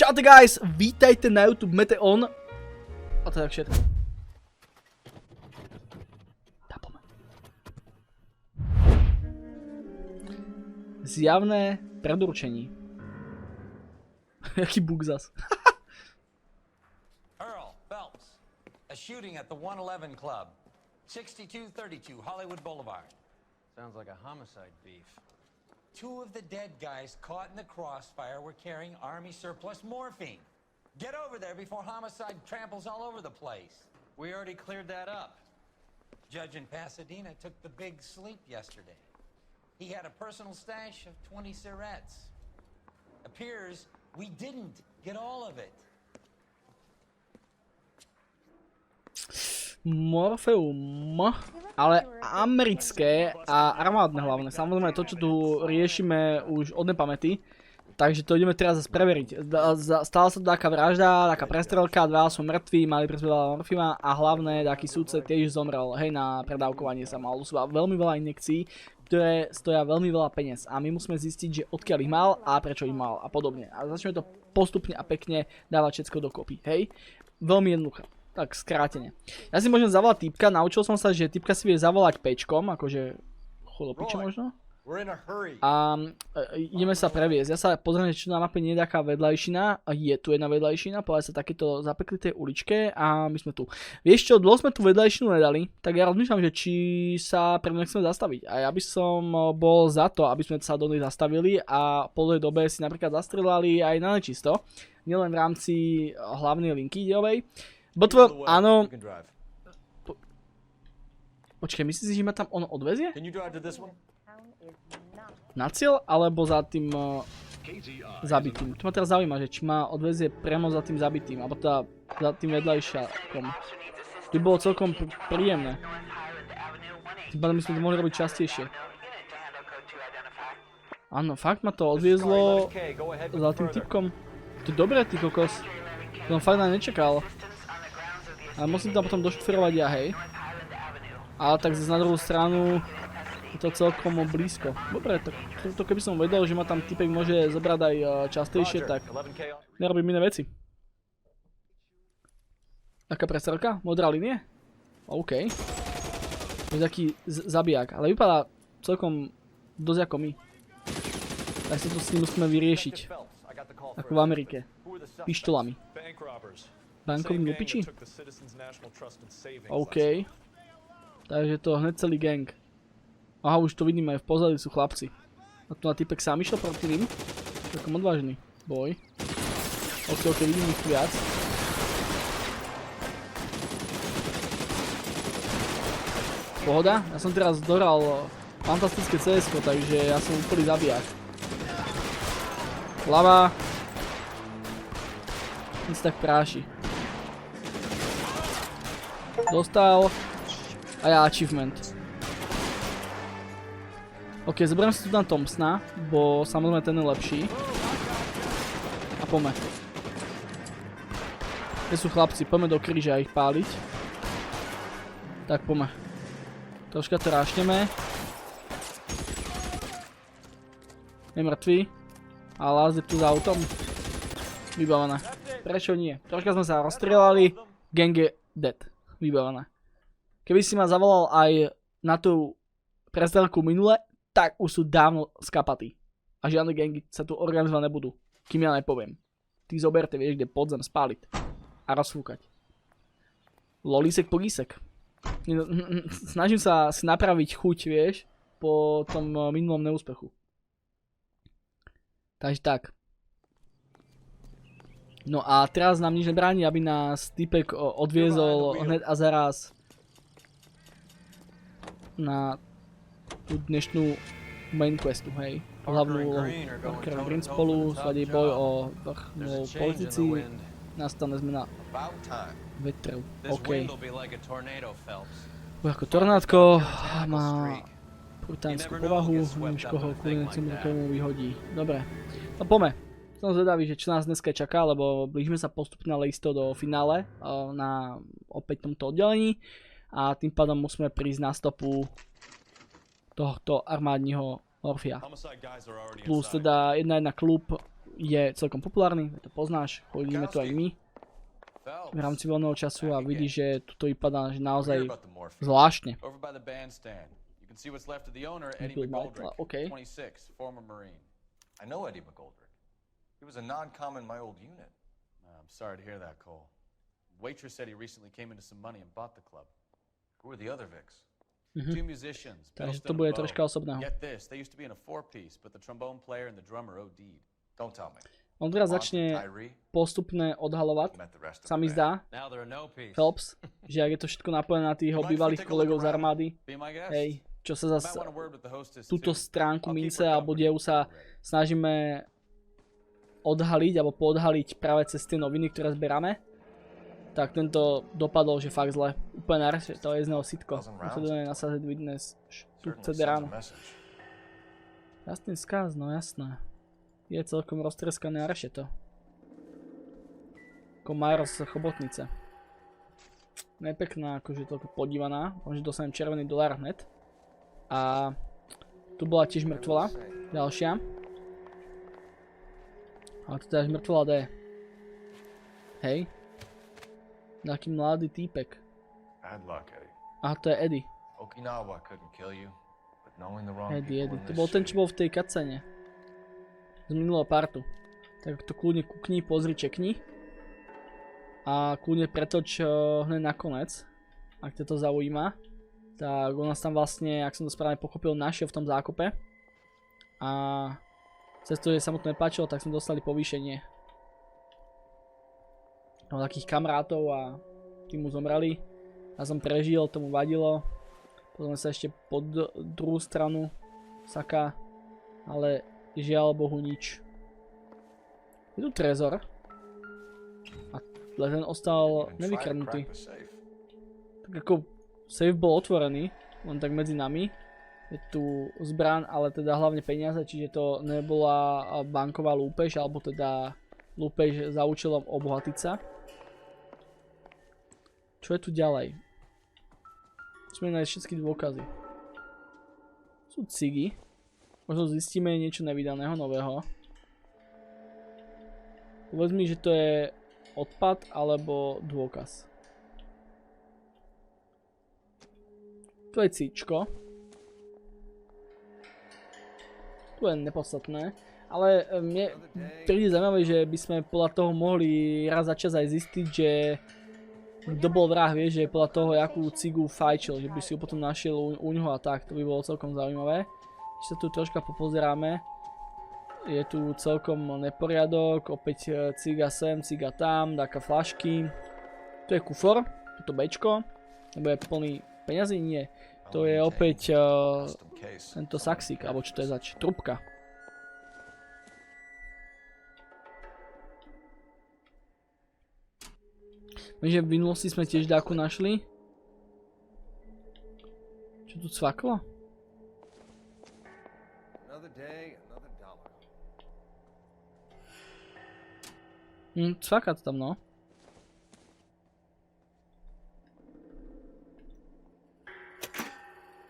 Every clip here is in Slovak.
Čaute guys, vítajte na YouTube Mete On. A to je tak všetko. Tápome. Zjavné predurčení. Jaký bug zas. Cole Phelps, a shooting at the 111 Club, 6232 Hollywood Boulevard. Sounds like a homicide beef. Two of the dead guys caught in the crossfire were carrying Army surplus morphine. Get over there before homicide tramples all over the place. We already cleared that up. Judge in Pasadena took the big sleep yesterday. He had a personal stash of 20 cigarettes. Appears we didn't get all of it. Morfeum, ale americké a armádne hlavne. Samozrejme to, čo tu riešime už od nepamäti. Takže to ideme teraz zase preveriť. Stala sa tu taká vražda, taká prestrelka, dva sú mŕtvi, mali presvedľa morfíma a hlavne taký súdce tiež zomrel, hej, na predávkovanie sa mal. Sú veľmi veľa injekcií, ktoré stoja veľmi veľa peniaz a my musíme zistiť, že odkiaľ ich mal a prečo ich mal a podobne. A začneme to postupne a pekne dávať všetko dokopy, hej. Veľmi jednoduché. Tak skrátene. Ja si môžem zavolať týpka, naučil som sa, že týpka si vie zavolať pečkom, akože cholopiče možno. A ideme sa previesť. Ja sa pozriem, či na mape nie je taká vedľajšina. Je tu jedna vedľajšina, povedať sa takéto zapeklitej uličke a my sme tu. Vieš čo, dlho sme tu vedľajšinu nedali, tak ja rozmýšľam, že či sa pre mňa chceme zastaviť. A ja by som bol za to, aby sme sa do nej zastavili a po tej dobe si napríklad zastrelali aj na nečisto. Nielen v rámci hlavnej linky dielovej. Botvo, áno. Počkaj, myslíš si, že ma tam on odvezie? Na cieľ, alebo za tým zabitým? To ma teraz zaujíma, že či ma odvezie priamo za tým zabitým, alebo teda za tým vedľajšakom. To by bolo celkom príjemné. Tým pádom by sme to mohli robiť častejšie. Áno, fakt ma to odviezlo za tým typkom. To je dobré, ty kokos. To som fakt na nečakal. Ale musím tam potom došoferovať ja, hej. Ale tak zase na druhú stranu je to celkom blízko. Dobre, tak to keby som vedel, že ma tam typek môže zobrať aj častejšie, tak nerobím iné veci. Taká prestrelka? Modrá linie? OK. Je taký zabijak, ale vypadá celkom dosť ako my. Tak sa to s ním musíme vyriešiť. Ako v Amerike. Pištolami. Bankovní lupiči? OK. Takže to hneď celý gang. Aha, už to vidíme, aj v pozadí sú chlapci. A tu na typek sám išiel proti ním. Takom odvážny. Boj. OK, vidím ich tu viac. Pohoda. Ja som teraz dohral fantastické CS-ko, takže ja som úplný zabijak. Hlava. Nic tak práši. Dostal. A ja achievement. OK, zoberiem si tu na Thompsona, bo samozrejme ten je lepší. A poďme. Kde sú chlapci? Poďme do kríža ich páliť. Tak poďme. Troška to rášneme. Je mŕtvý. A lázde tu za autom. Vybavené. Prečo nie? Troška sme sa rozstrieľali. Gang je dead. Vybavené. Keby si ma zavolal aj na tú prestrelku minule, tak už sú dávno skapatí. A žiadne gangy sa tu organizovať nebudú. Kým ja nepoviem. Ty zoberte, vieš, kde podzem spáliť. A rozfúkať. Lolísek pogísek. Snažím sa si napraviť chuť, vieš, po tom minulom neúspechu. Takže tak. No a teraz nám nič nebráni, aby nás typek odviezol hned a zaraz na tú dnešnú main questu, hej. Hlavnú úlohu. Green spolu, sladí boj o vrchnú pozícii, nastane zmena vetru. OK. Bude ako tornádko, má brutánskú povahu, neviem, koho kulinecím rukomu vyhodí. Dobre, no poďme. Som zvedavý, že čo nás dneska čaká, lebo blížime sa postupne ale isto do finále na opäť tomto oddelení a tým pádom musíme prísť na stopu tohto armádneho Orfia. Plus teda jedna klub je celkom populárny, to poznáš, chodíme tu aj my v rámci voľného času a vidíš, že tuto vypadá že naozaj zvláštne. OK. I know Eddie McGoldrick. He was a non-com in my old unit. I'm sorry to hear that, Cole. Waitress said he recently came into some money and bought the club. Who are the other Vics? Two musicians. Takže to bude troška osobného. Get this, they used to be in a four-piece, but the trombone player and the drummer OD'd. Don't tell me. On teraz začne postupne odhalovať, sa mi zdá, Phelps, že ak je to všetko napojené na tých jeho bývalých kolegov z armády, hej, čo sa zase túto stránku mince alebo dievu sa snažíme odhaliť alebo poodhaliť práve cez tie noviny, ktoré zberáme, tak tento dopadol, že fakt zle. Úplne narešie, to je z neho sitko. Musíme nasázať witness štúbce de ráno. Jasný skaz, no jasné. Je celkom roztreskané a reše to. Ako Majro z chobotnice. Nepekná, akože toľko podívaná. Možno dostanem červený dolár hned. A tu bola tiež mŕtvola. Ďalšia. Ale to je mŕtvola D. Hej. Taký mladý týpek. Aha, to je Eddie. Eddie. To bol ten, čo bol v tej cutscene. Z minulého partu. Tak to kľudne kukni, pozri, čekni. A kľudne pretoč hneď nakoniec. Ak ťa to zaujíma. Tak on nás tam vlastne, ak som to správne pochopil, našiel v tom zákope. A cez to, že sa mu to nepáčilo, tak sme dostali povýšenie. Mám takých kamarátov a tí mu zomreli. Ja som prežil, tomu vadilo. Potom sa ešte pod druhú stranu saka. Ale žiaľ Bohu nič. Je tu trezor. A ten ostal nevykradnutý. Tak ako safe bol otvorený, len tak medzi nami. Je tu zbraň, ale teda hlavne peniaze, čiže to nebola banková lúpež, alebo teda lúpež za účelom obohatiť sa. Čo je tu ďalej? Musíme nájsť všetky dôkazy. Sú cigy. Možno zistíme niečo nevydaného, nového. Povedz mi, že to je odpad alebo dôkaz. Tu je cíčko. Tu je nepodstatné. Ale mne príde zaujímavé, že by sme podľa toho mohli raz za čas aj zistiť, že kto bol vrah, vieš, že podľa toho, jakú cigu fajčil, že by si ju potom našiel u ňoho a tak. To by bolo celkom zaujímavé. Ešte sa tu troška popozeráme. Je tu celkom neporiadok, opäť ciga sem, ciga tam, taká flašky. Tu je kufor, toto bečko, nebo je plný peňazí? Nie. To je opäť tento saxík, alebo čo to je zač, trubka. Že v minulosti sme tiež dáku našli. Čo tu cvaklo? Cvaká to tam, no.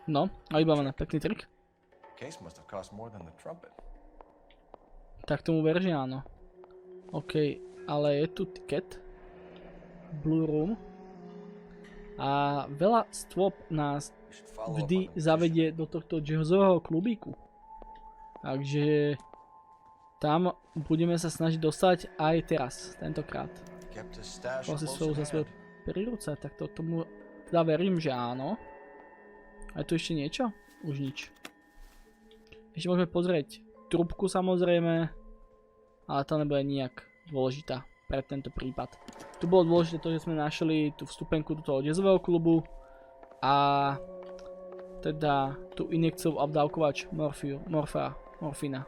No, a vybavené, pekný trik. Tak tomu ver, že áno. OK, ale je tu tiket. Blue Room. A veľa stôp nás vždy zavedie do tohto jazzového klubíku. Takže tam budeme sa snažiť dostať aj teraz, tentokrát. Vlastne sú za svoje príruce, tak to tomu teda verím, že áno. A je tu ešte niečo? Už nič. Ešte môžeme pozrieť trubku samozrejme, ale tá nebude nijak dôležitá pre tento prípad. Tu bolo dôležité to, že sme našli tú vstupenku do toho jazzového klubu a teda tú injekciu obdávkovač morfína.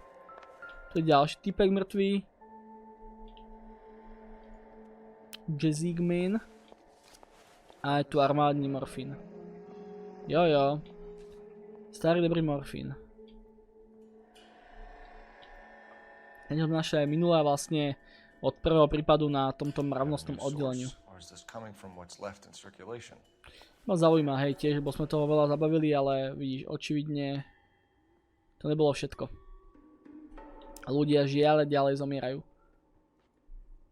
To je ďalší typek mŕtvý. Jazzigman. A je tu armádny morfín. Jojo. Starý dobrý morfín. Ten ho našli aj minulé vlastne od prvého prípadu na tomto mravnostnom oddeleniu. Ma zaujíma, hej, tiež, bo sme toho veľa zabavili, ale vidíš, očividne to nebolo všetko. ľudia žiaľ ďalej zomierajú.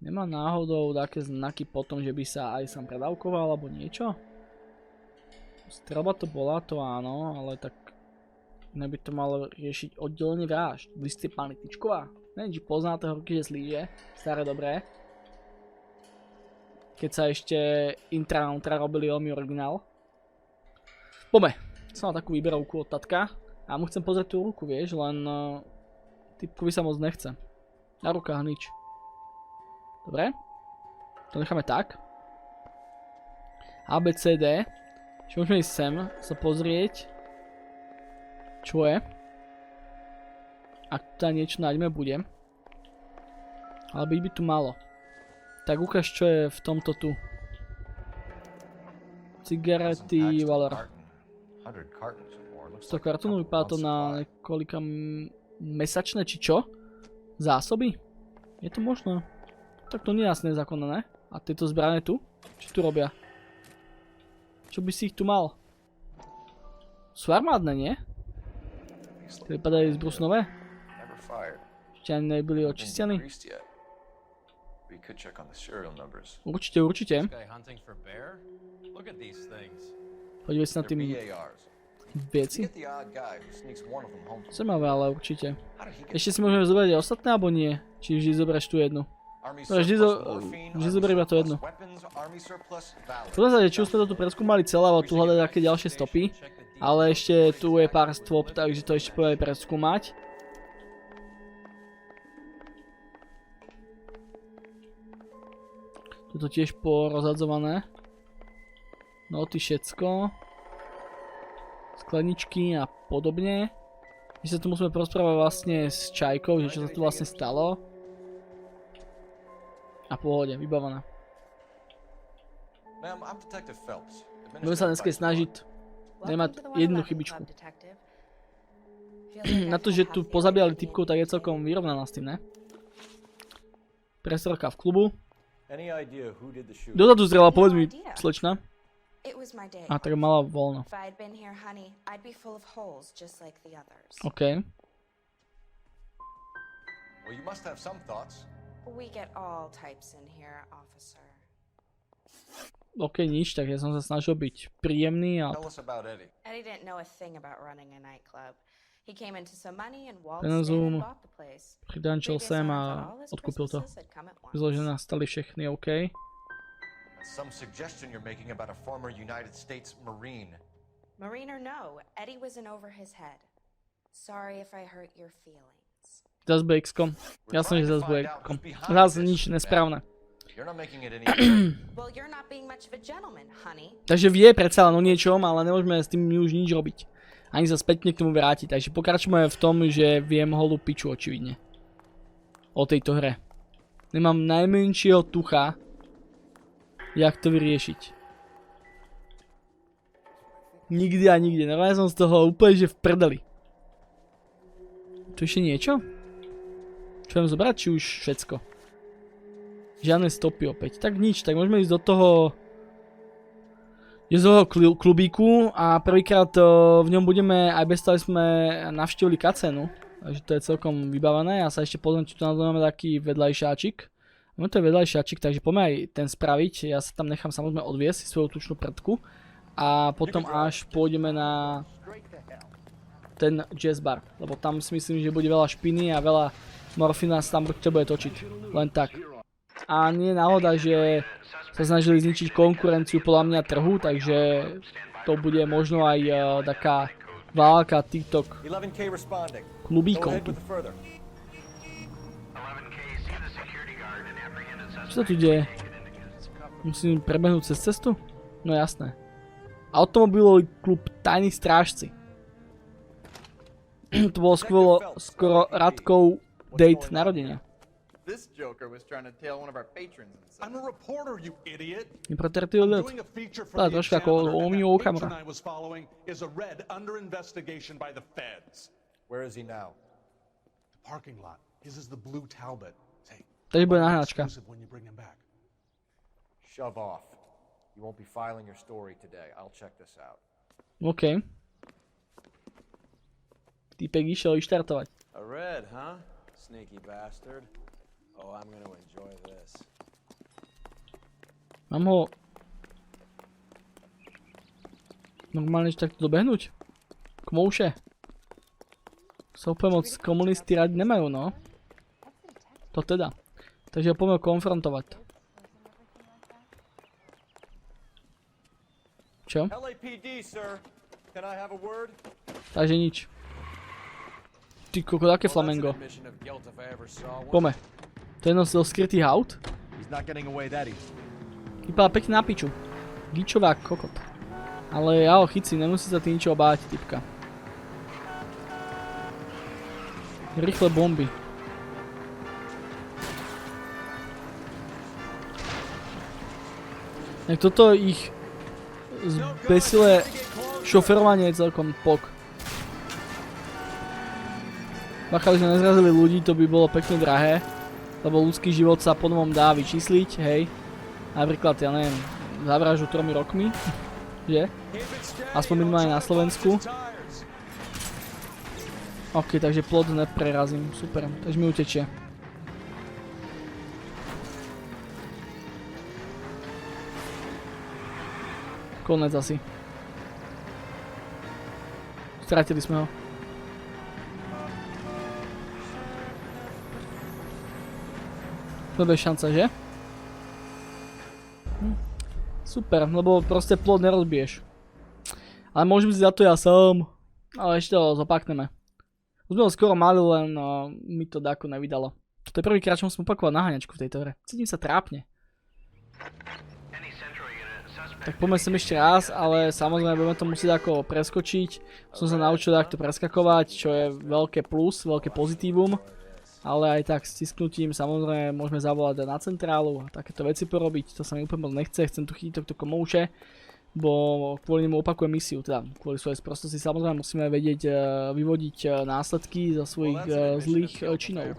Nemá náhodou také znaky potom, že by sa aj sám predávkoval alebo niečo? Strelba to bola, to áno, ale tak by to malo riešiť oddelenie vražd. Vy ste pani Tyčková? Neviem, či poznáte Horky, že slíže. Staré dobré. Keď sa ešte intra robili veľmi originál. Poďme. Som mal takú výberovku od tatka. A mu chcem pozrieť tú ruku, vieš, len typkovi sa moc nechce. Na rukách nič. Dobre. To necháme tak. A, B, C, D. Čiže môžeme ísť sem sa pozrieť. Čo je? Ak tu niečo nájdeme, bude. Ale byť by tu malo. Tak ukáž, čo je v tomto tu. Cigarety, Valor. 100 kartónov, vypadá to na niekoľka mesačné, či čo? Zásoby? Je to možné? Tak to nie je jasné zákonné, ne? A tieto zbrane tu? Čo tu robia? Čo by si ich tu mal? Sú armádne, nie? To vypadajú zbrusnové? Ešte ani nebyli očistení? Určite, určite. Podívej sa na tým veci. Zaujímavé, ale určite. Ešte si môžeme zobrať aj ostatné, alebo nie? Či vždy zoberieš tú jednu? Vždy zoberiem iba to jedno. Pozrieť, či už sme to tu preskúmali celé, ale tu hľadať také ďalšie stopy. Ale ešte tu je pár stôp, takže to ešte poďme preskúmať. Tuto tiež porozhadzované. Noty, všetko. Skleničky a podobne. My sa tu musíme porozprávať vlastne s Čajkou, že čo sa tu vlastne stalo. A pohode, vybavená. Budeme sa dneska snažiť nemať jednu chybičku. Na to, že tu pozabíjali typkov, tak je celkom vyrovnaná s tým, ne? Prestrelka v klubu. Dozadu zrela, povedz mi, slečna. A tak mala voľno. OK. OK, nič, tak ja som sa snažil byť príjemný a... Penezum, pridančil sem a odkúpil to. Zložené nastali všechny, OK. Some suggestion you're making about a former United States Marine. Marine or no, Eddie was in over his head. Sorry if I hurt your feelings. Zas BX-kom. Jasne, že zas BX-kom. Zas nič nesprávne. Well, you're not being much of a gentleman, honey. Takže vie predsa len o niečom, ale nemôžeme s tým už nič robiť. Ani sa spätne k tomu vrátiť. Takže pokračujeme v tom, že viem holú piču očividne. O tejto hre. Nemám najmenšieho tucha, jak to vyriešiť. Nikdy a nikde. Normálne som z toho úplne, že v prdeli. Tu ešte niečo? Čo viem zobrať, či už všetko? Žiadne stopy opäť. Tak nič, tak môžeme ísť do toho klubíku a prvýkrát v ňom budeme, aj bez toho sme navštívili kacenu. Takže to je celkom vybavené. Ja sa ešte pozriem, či tu nazveme taký vedľajšáčik. No to je vedľajšáčik, takže poďme aj ten spraviť. Ja sa tam nechám samozrejme odviesť svoju tučnú prdku. A potom až pôjdeme na ten jazz bar. Lebo tam si myslím, že bude veľa špiny a veľa morfína sa tam určite bude točiť. Len tak. A nie je náhoda, že sa snažili zničiť konkurenciu podľa mňa trhu, takže to bude možno aj taká válka TikTok klubíkov tu. Čo sa tu deje? Musím prebehnúť cez cestu? No jasné. Automobilový klub Tajní strážci. To bolo skoro Radkov date narodenia. Nepretretý odlet. To je troška ako omývou kamera. Takže bude nahráčka. OK. Týpek išiel vyštartovať. sneaky bastard. Oh, I'm gonna enjoy this. Mám ho normálne takto dobehnúť? Kmouše. Sa úplne moc komunisti radi nemajú, no. To teda. Takže ho poďme konfrontovať. Čo? LAPD, sir. Can I have a word? Takže nič. Ty kokos, aké flamengo. Poďme. To je jedno z skrytých aut. Vypadá pekne na piču. Gičová kokot. Ale ja ho chycím, nemusí sa tým ničoho báť, typka. Rýchle bomby. Tak toto ich zbesilé šoferovanie je celkom pok. Bacha, aby sme nezrazili ľudí, to by bolo pekne drahé. Lebo ľudský život sa po novom dá vyčísliť, hej. Napríklad, ja neviem, zavražu 3 rokmi, že? Aspoň minimálne na Slovensku. OK, takže plot neprerazím, super, takže mi utečie. Konec asi. Stratili sme ho. To je šanca, že? Super, lebo proste plot nerozbiješ. Ale môžem si za to ja sám. Ale ešte to zopakneme. Už sme ho skoro mali, len mi to dáko nevydalo. To je prvýkrát, čo musím opakovať naháňačku v tejto hre. Cítim sa trápne. Tak poďme sem ešte raz, ale samozrejme budeme to musieť ako preskočiť. Som sa naučil takto preskakovať, čo je veľké plus, veľké pozitívum. Ale aj tak s stisknutím samozrejme môžeme zavolať na centrálu a takéto veci porobiť. To sa mi úplne moc nechce, chcem tu chytiť tohto komouše. Bo kvôli nemu opakujem misiu, teda kvôli svojej sprostosti samozrejme musíme vedieť vyvodiť následky za svojich zlých činov.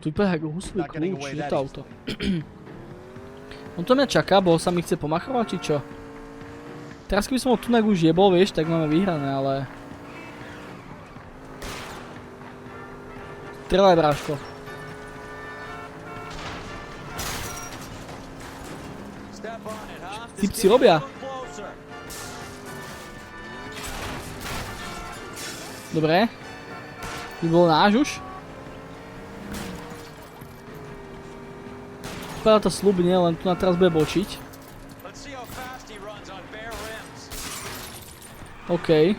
Tu vypadá ako huslový kľúč, je to auto. On to mňa čaká, bo sa mi chce pomachrovať, či čo? Teraz keby som ho tunak už jebol, vieš, tak máme vyhrané, ale... Strelaj, bráško. Typci robia. Dobre. By bol náš už. Vypadá to slubne, len tu na teraz bude bočiť. OK.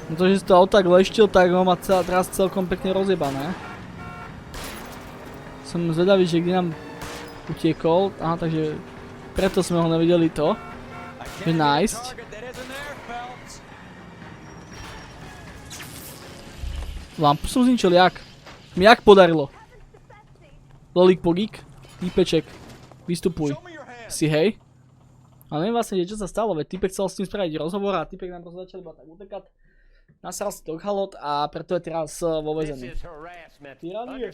No to, že si to auto tak leštil, tak ho má teraz celkom pekne rozjebané. Som zvedavý, že kde nám utiekol. Aha, takže preto sme ho nevideli to. Že nájsť. Lampu som zničil, jak? Mi jak podarilo? Lolík pogík, týpeček, vystupuj. Si hej? Ale neviem vlastne, čo sa stalo, veď týpek chcel s tým spraviť rozhovor a týpek nám proste začal iba tak utekať. Nasral si to halot a preto je teraz vo väzení. Tyranie.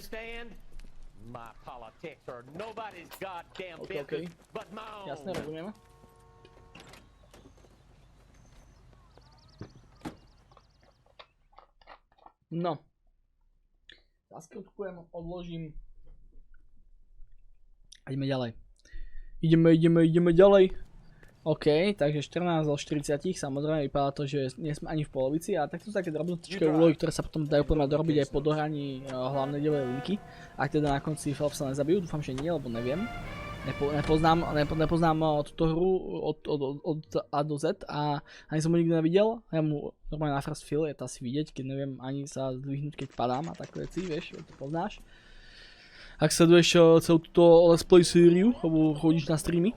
OK. Jasne, rozumieme. No. Zaskrutkujem, odložím. A ideme ďalej. Ideme ďalej. OK, takže 14 zo 40, samozrejme vypadá to, že nie sme ani v polovici a takto sú také drobnotičké úlohy, ktoré sa potom dajú podľa mňa dorobiť aj po dohraní hlavnej dielovej linky. Ak teda na konci Phelps sa nezabijú, dúfam, že nie, lebo neviem. Nepoznám túto hru od A do Z a ani som ho nikdy nevidel. Ja mu normálne na first feel je to asi vidieť, keď neviem ani sa zdvihnúť, keď padám a také veci, vieš, to poznáš. Ak sleduješ celú túto let's play sériu, alebo chodíš na streamy.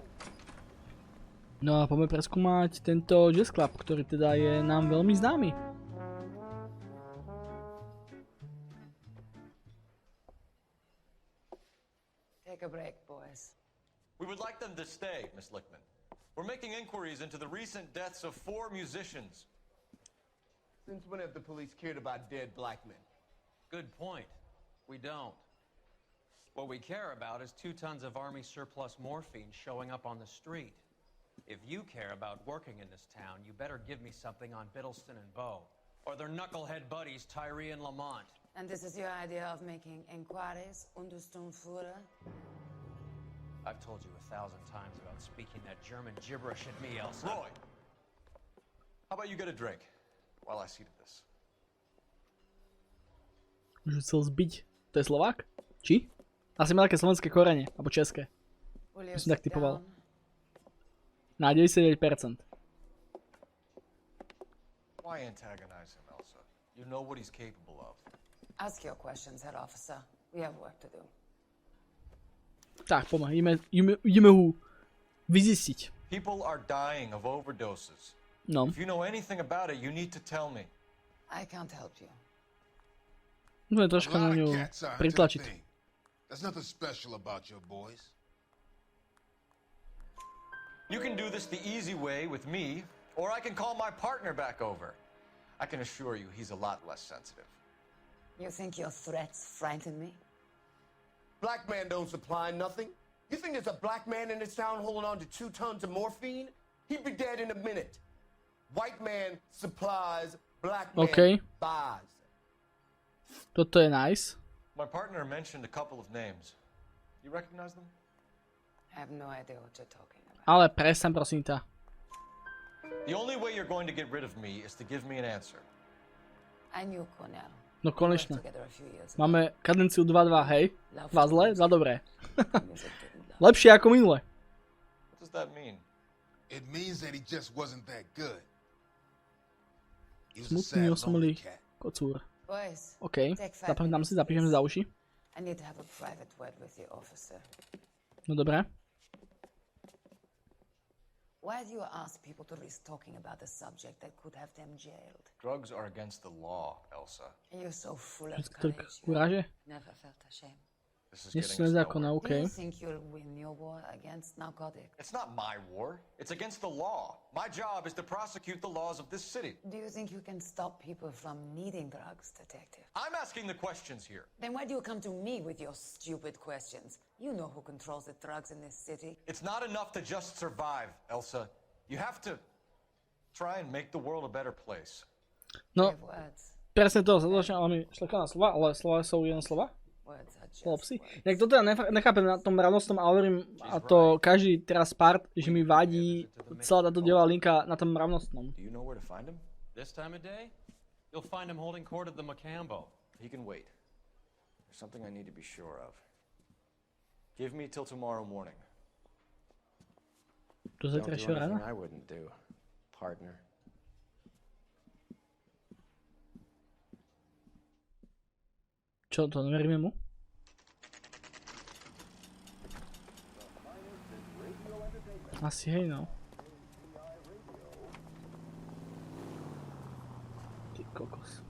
No a poďme preskúmať tento jazz club, ktorý teda je nám veľmi známy. Take a break, boys. We would like them to stay, Miss Lickman. We're making inquiries into the recent deaths of 4 musicians. Since when have the police cared about dead black men? Good point. We don't. What we care about is 2 tons of Army surplus morphine showing up on the street. If you care about working in this town, you better give me something on Biddleston and Bow. or their knucklehead buddies Tyree and Lamont. And this is your idea of making inquiries understunfuhrer? I've told you 1,000 times about speaking that German gibberish at me, Elsa. Roy, how about you get a drink while I see to this? Už chcel zbiť. To je Slovák? Či? Asi má také slovenské korene, alebo české. By som tak typoval. Na 99%. Why antagonize him, Elsa? You know what he's capable of. Ask your questions, head officer. We have work to do. Tak, poďme, ideme ho vyzistiť. People are dying of overdoses. No. If you know anything about it, you need to tell me. I can't help you. Musíme troška na ňu pritlačiť. There's nothing special about your boys. You can do this the easy way with me, or I can call my partner back over. I can assure you he's a lot less sensitive. You think your threats frighten me? Black man don't supply nothing. You think there's a black man in this town holding on to 2 tons of morphine? He'd be dead in a minute. White man supplies, black man buys. Toto je nice. My partner mentioned a couple of names. You recognize them? I have no idea what you're talking about. Ale prestaň, prosím ťa. The only way you're going to get rid of me is to give me an answer. I knew Cornell. No konečne. Together a few years ago. Máme kadenciu 2-2, hej? 2 zle, 2 dobré. Lepšie ako minule. What does that mean? It means that he just wasn't that good. He was a Smutný, sad, osamelý lonely cat. kocúr. Boys, OK, zapamätám si, zapíšem za uši. I need to have a private word with you, officer. No dobré. Why do you ask people to risk talking about a subject that could have them jailed? Drugs are against the law, Elsa. You're so full of Tak courage. uráže? Never felt ashamed. This is Nie sú getting us nezákonné, nowhere. OK. Do you think you'll win your war against narcotics? It's not my war. It's against the law. My job is to prosecute the laws of this city. Do you think you can stop people from needing drugs, detective? I'm asking the questions here. Then why do you come to me with your stupid questions? You know who controls the drugs in this city. It's not enough to just survive, Elsa. You have to try and make the world a better place. No, We have words. presne to, zadočne, ale mi šleká na slova, ale slova sú jen slova. Words are just Chlapci. words. Jak toto ja nechápem na tom ravnostnom, ale hovorím, a to každý teraz part, že mi vadí celá táto diela linka na tom ravnostnom. Do you know where to find him? This time of day, you'll find him holding court at the Macambo. He can wait. There's something I need to be sure of. Give me till tomorrow morning. Do zajtrajšieho rána? I wouldn't do, partner. Čo to, neveríme mu? Asi hej, no. Ty kokos.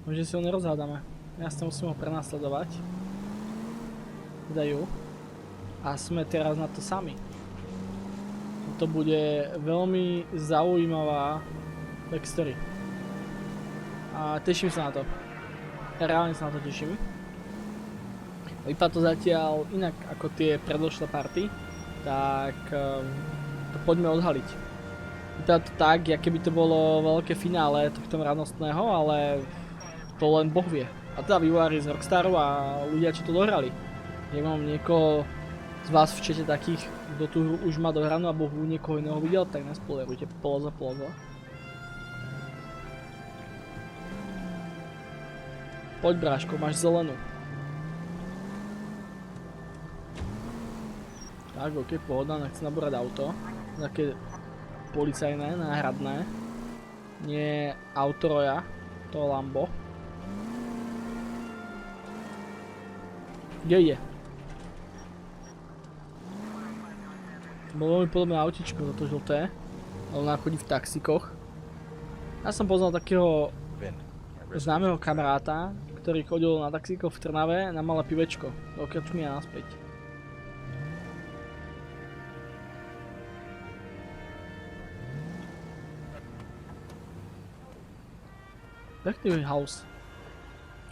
Možno si ho nerozhádame. Jasne musíme ho prenasledovať. Dajú. A sme teraz na to sami. To bude veľmi zaujímavá backstory. A teším sa na to. Reálne sa na to teším. Vypadá to zatiaľ inak ako tie predošlé party, tak to poďme odhaliť. Vypadá to tak, jak keby to bolo veľké finále tohto radostného, ale to len Boh vie. A teda vývojári z Rockstaru a ľudia, čo to dohrali. Ja mám niekoho z vás v čete takých, kto tú hru už má dohranú a Boh niekoho iného videl, tak nespoilerujte, poloza. Poď bráško, máš zelenú. Tak, ok, pohoda, nechce nabúrať auto. Také policajné, náhradné. Nie auto Roya, to Lambo. Kde ide? Bolo veľmi podobné autičko, toto žlté. Ale ona chodí v taxikoch. Ja som poznal takého známeho kamaráta, ktorý chodil na taxíkoch v Trnave na malé pivečko. Do krčmy a naspäť. Pekný house.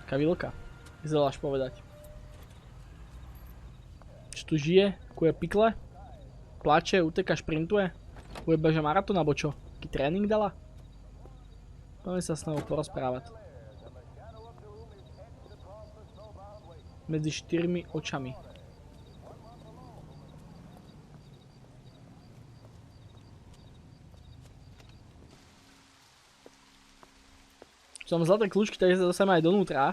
Taká vilka. Vyzeláš povedať. Čo tu žije? Kuje pikle? Plače, uteka, šprintuje? Kuje beža maratón, alebo čo? Taký tréning dala? Poďme sa s ňou porozprávať. Medzi 4 očami. Som zlaté kľúčky, takže sa dostaneme aj donútra.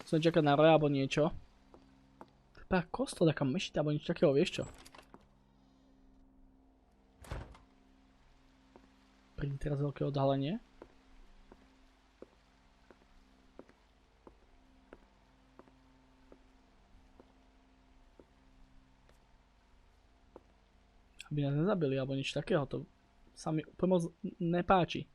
Som čakať na roja alebo niečo. Taká kostol, taká mešita alebo niečo takého, vieš čo? Príde teraz veľké odhalenie. Aby nás nezabili alebo niečo takého, to sa mi úplne moc nepáči.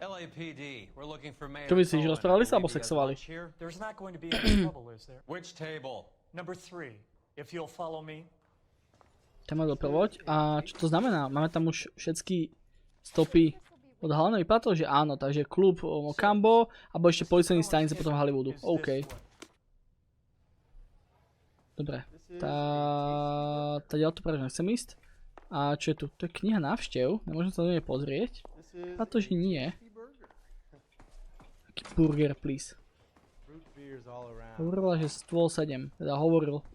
LAPD, we're looking for Mayor Čo myslíš, Cohen. rozprávali sa Believe alebo he has sexovali? lunch here. There's not going to be any trouble, is there? Which table? Number 3, if you'll follow me. Tam má doprovoď. A čo to znamená? Máme tam už všetky stopy odhalené? Vypadá to, že áno. Takže klub Mokambo, alebo ešte policajní stanice potom Hollywoodu. OK. Dobre. Ďalej to práve nechcem ísť. A čo je tu? To je kniha návštev. Nemôžem sa do nej pozrieť. A to, že nie. Taký burger, please. Hovorila, že stôl 7. Teda hovoril.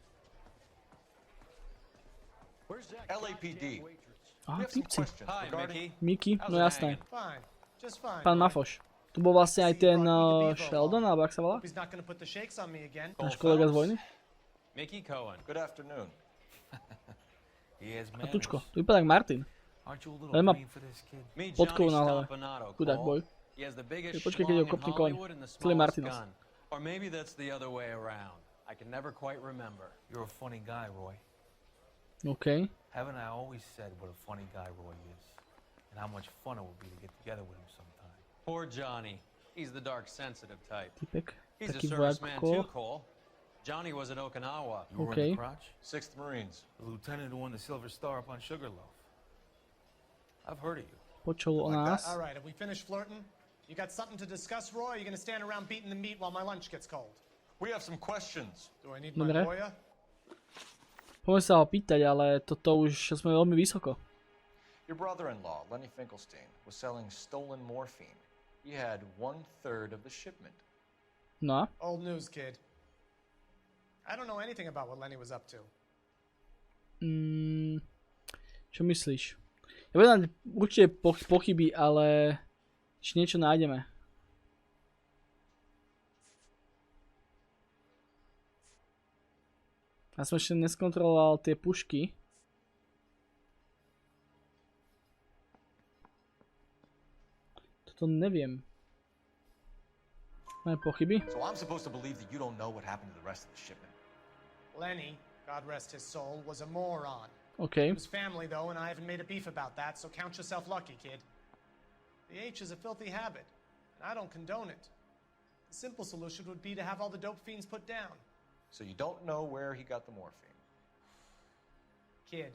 LAPD. Aha, typci. Hi, Mickey. Mickey? No jasné. Fine, just fine. Pán Mafoš. Tu bol vlastne aj ten Sheldon, alebo ak sa volá? He's not going to put the shakes on me again. Náš kolega z vojny. Mickey Cohen. Good afternoon. A tučko, to vypadá ako Martin. Ale má Meet podkovu Johnny na hlave. Stompanato, Chudák Cole. boj. He has the biggest Počkaj, keď ho schlong in kopne koň. Hollywood and the Celý smallest Martinos. gun. Or maybe that's the other way around. I can never quite remember. You're a funny guy, Roy. OK. Haven't I always said what a funny guy Roy is? And how much fun it would be to get together with him sometime. Poor Johnny. He's the dark, sensitive type. Typek. He's a Taký serviceman too, vojakko. Cole. Johnny was at Okinawa. You were Okay. in the crotch? 6th Marines. The lieutenant who won the Silver Star up on Sugarloaf. I've heard of you. Počul o nás. All right, have we finished flirting? You got something to discuss, Roy? Or are you going to stand around beating the meat while my lunch gets cold? We have some questions. Do I need my Dobre. lawyer? Poďme sa ho pýtať, ale toto už sme veľmi vysoko. Your brother-in-law, Lenny Finkelstein, was selling stolen morphine. He had 1/3 of the shipment. No a? Old news, kid. I don't know anything about what Lenny was up to. Čo myslíš? Ja vedám určite pochyby, ale či niečo nájdeme. Ja som ešte neskontroloval tie pušky. Toto neviem. Máme pochyby? So I'm supposed to believe that you don't know what happened to the rest of the shipment. Lenny, God rest his soul, was a moron. OK. It was family, though, and I haven't made a beef about that, so count yourself lucky, kid. The H is a filthy habit, and I don't condone it. The simple solution would be to have all the dope fiends put down. So you don't know where he got the morphine. Kid,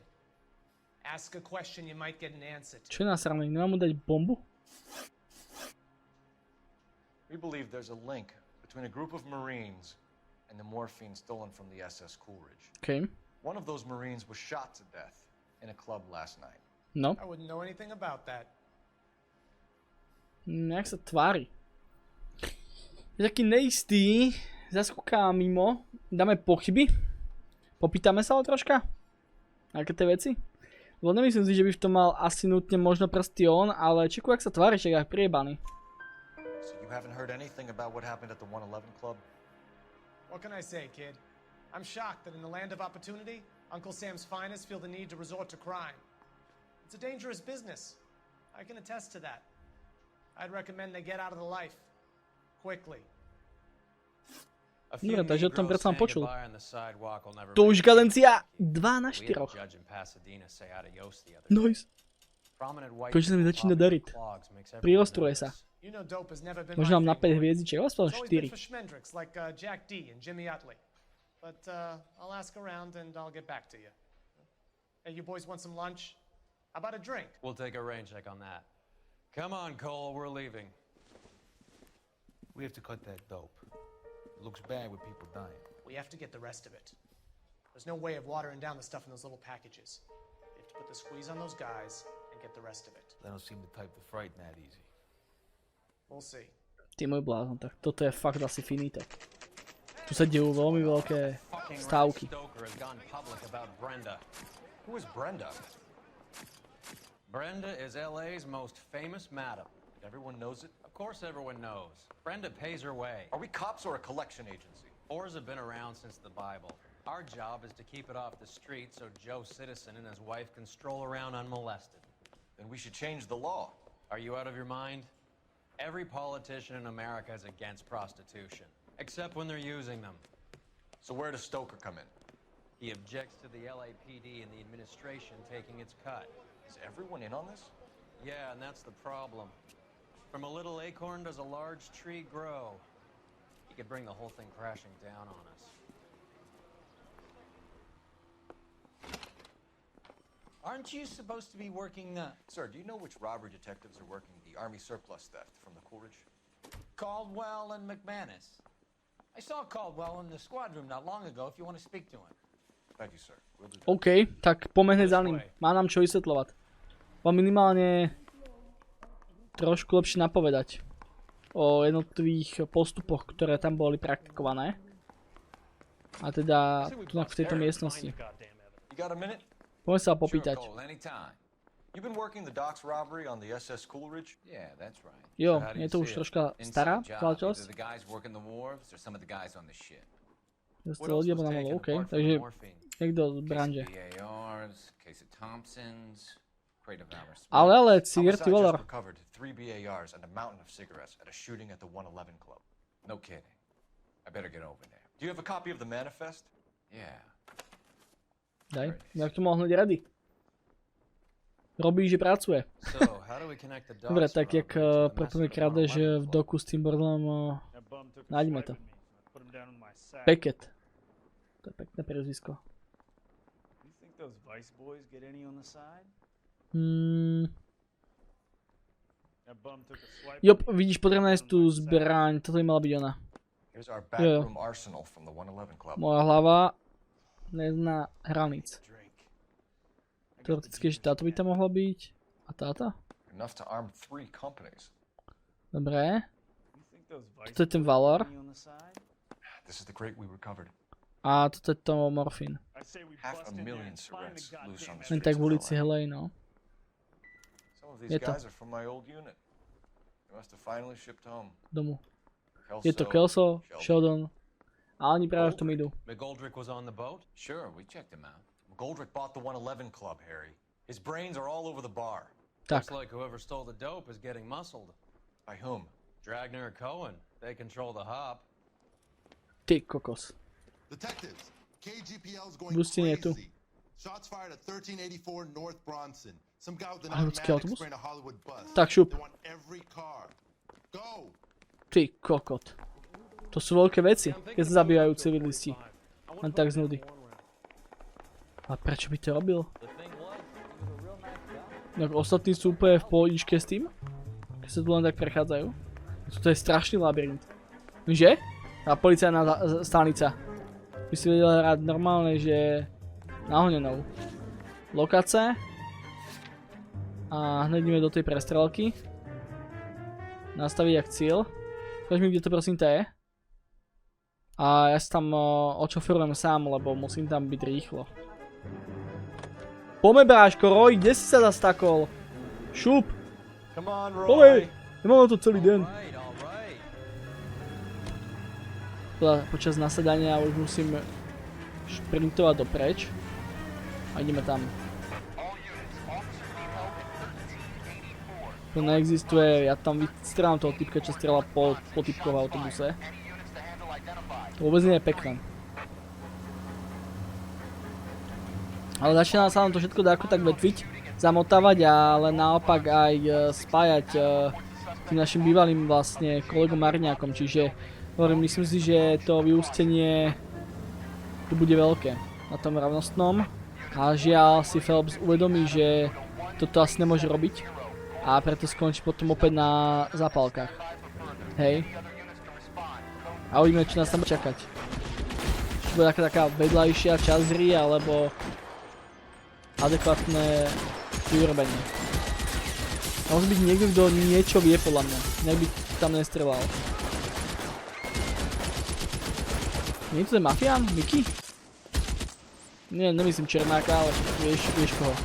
ask a question you might get an answer to. Čo je nasraný? Nemám mu dať bombu? We believe there's a link between a group of Marines and the morphine stolen from the SS Coolidge. OK. One of those Marines was shot to death in a club last night. No. I wouldn't know anything about that. Jak sa tvári? Je taký neistý. Zaskúka mimo. Dáme pochyby? Popýtame sa ho troška? Aké tie veci? Lebo nemyslím si, že by v tom mal asi nutne možno prsty on, ale čiku, jak sa tvári, čak jak priebaný. So you haven't heard anything about what happened at the 111 Club? What can I say, kid? I'm shocked that in the land of opportunity, Uncle Sam's finest feel the need to resort to crime. It's a dangerous business. I can attest to that. I'd recommend they get out of the life. Quickly. Dobre, takže o tom predsa som počul. To už kadencia 2 na 4. Nice. Konečne sa mi začína dariť. Priostruje sa. Možno mám na 5 hviezdičiek, aspoň 4. But I'll ask around and I'll get back to you. Hey, you boys want some lunch? How about a drink? We'll take a rain check on that. Come on, Cole, we're leaving. We have to cut that dope. It looks bad with people dying. We have to get the rest of it. There's no way of watering down the stuff in those little packages. You have to put the squeeze on those guys and get the rest of it. They don't seem the type to frighten that easy. We'll see. Ty môj blázon, tak toto je fakt asi finito. Tu sa dejú veľmi veľké stávky. Who is Brenda? Brenda is LA's most famous madam. Everyone knows it? Of course everyone knows. Brenda pays her way. Are we cops or a collection agency? Whores have been around since the Bible. Our job is to keep it off the street so Joe Citizen and his wife can stroll around unmolested. Then we should change the law. Are you out of your mind? Every politician in America is against prostitution, except when they're using them. So where does Stoker come in? He objects to the LAPD and the administration taking its cut. Is everyone in on this? Yeah, and that's the problem. From a little acorn does a large tree grow. He could bring the whole thing crashing down on us. Aren't you supposed to be working the... Sir, do you know which robbery detectives are working the Army surplus theft from the Coolidge? Caldwell and McManus. I saw Caldwell in the squad room not long ago if you want to speak to him. Thank you, sir. We'll do that. OK, tak poďme hneď za ním. Má nám čo vysvetľovať. Vám minimálne trošku lepšie napovedať o jednotlivých postupoch, ktoré tam boli praktikované. A teda tu v tejto miestnosti. You got a minute? Poďme sa popýtať. Sure, Cole, anytime. You've been working the docks robbery on the SS Coolidge? Yeah, that's right. Jo, je to už troška stará záležitosť. The guys working the wharves or some of the guys on the ship. Ste ľudia bo namalo, OK. Takže niekto z branže. Ale cigarety valor. Recovered 3 BARs and a mountain of cigarettes at a shooting at the 111 Club. No kidding. I better get over there. Do you have a copy of the manifest? Yeah. Daj, jak to mal hneď rady. Robí, že pracuje. Dobre, tak jak prvný krádež v doku s tým bordelom, nájdeme to. Packet. To je pekné priezvisko. Jop, vidíš, potrebná je tu zbraň, toto by mala byť ona. Jo. Moja hlava nezná hranic. Teoreticky, že táto by tam mohla byť. A táto? Dobre. Toto je ten valor. A toto je to morfín. Len tak v ulici, helej, no. Je to. Domu. Je to Kelso, Sheldon. A oni práve v tom idú. McGoldrick was on the boat? Sure, we checked him out. McGoldrick bought the 111 Club, Harry. His brains are all over the bar. Looks like whoever stole the dope is getting muscled. By whom? Dragner or Cohen. They control the hop. Ty kokos. Detectives, KGPL's going crazy. Shots fired at 1384 North Bronson. Some guy with an automatic spraying a Hollywood bus. Tak šup. They want every car. Go. Ty kokot. To sú veľké veci, keď sa zabíjajú civilisti. Len tak z nudy. A prečo by to robil? Tak ostatní sú úplne v pohodičke s tým? Keď sa tu len tak prechádzajú? Toto je strašný labyrint. Že? A policajná stanica. By si vedel hrať normálne, že nahonenou. Lokace. A hneď ideme do tej prestrelky. Nastaviť jak cieľ. Ukáž mi, kde to prosím to je. A ja sa tam očoferujem sám, lebo musím tam byť rýchlo. Poďme, bráško, Roy, kde si sa zastakol? Šup! Poďme! Nemáme to celý deň. Počas nasadania už musím šprintovať dopreč. A ideme tam. To neexistuje, ja tam vystrelám toho typka, čo strieľa po typkov v autobuse. To vôbec nie je pekné. Ale začína sa nám to všetko dá ako tak vetviť, zamotávať, ale naopak aj spájať tým našim bývalým vlastne kolegom Marňákom, čiže hovorím, myslím si, že to vyústenie tu bude veľké na tom rovnostnom a žiaľ si Phelps uvedomí, že toto asi nemôže robiť a preto skončí potom opäť na zapálkach. Hej. A uvidíme, čo nás tam bude čakať. Či bude taká vedľajšia časť hry, alebo adekvátne vyrobenie. Môže byť niekto, kto niečo vie podľa mňa. Nech by tam nestrelal. Nie je to ten mafián? Mickey? Nie, nemyslím Černáka, ale vieš koho.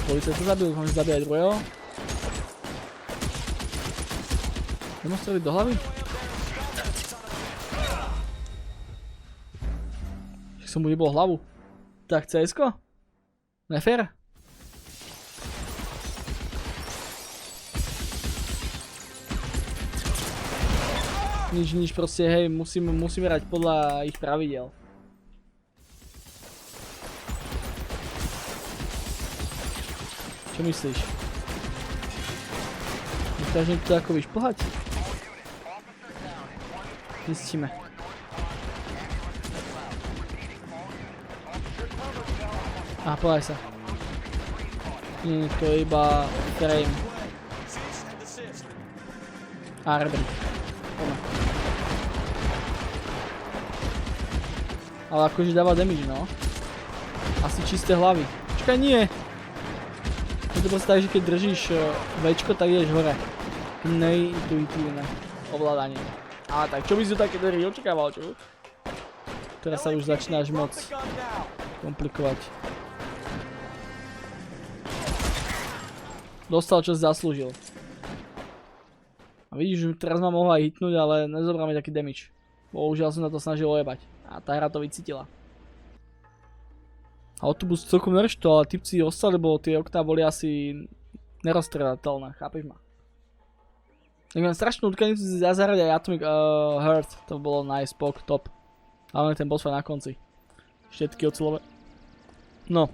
Policajt to zabil, môžeš zabiť aj druhého. Nemôžeš streliť do hlavy? Že som mu nebol hlavu. Tak CS-ko? Nefér? Nič, proste, hej, musíme hrať podľa ich pravidel. Čo myslíš? Dokážem to ako vyšplhať? Zistíme. Povedaj sa. Nie, to je iba frame. Rebrík. Ale akože dáva damage, no. Asi čisté hlavy. Čakaj, nie! Je to proste tak, že keď držíš Včko, tak ideš hore. Neintuitívne ovládanie. Tak čo by si to také hry očakával, čo? Teraz sa už začínaš moc komplikovať. Dostal, čo si zaslúžil. A vidíš, že teraz ma mohla aj hitnúť, ale nezobráme taký damage. Bohužiaľ som na to snažil ojebať. A tá hra to vycítila. Autobus celkom nerešto, ale typci ostali, lebo tie okná boli asi nerozstrelateľné, chápeš ma? Tak mám strašnú utkanicu si zahrať aj Atomic Heart, to bolo nice, pok, top. Ale ten boss na konci. Všetky ocelové. No.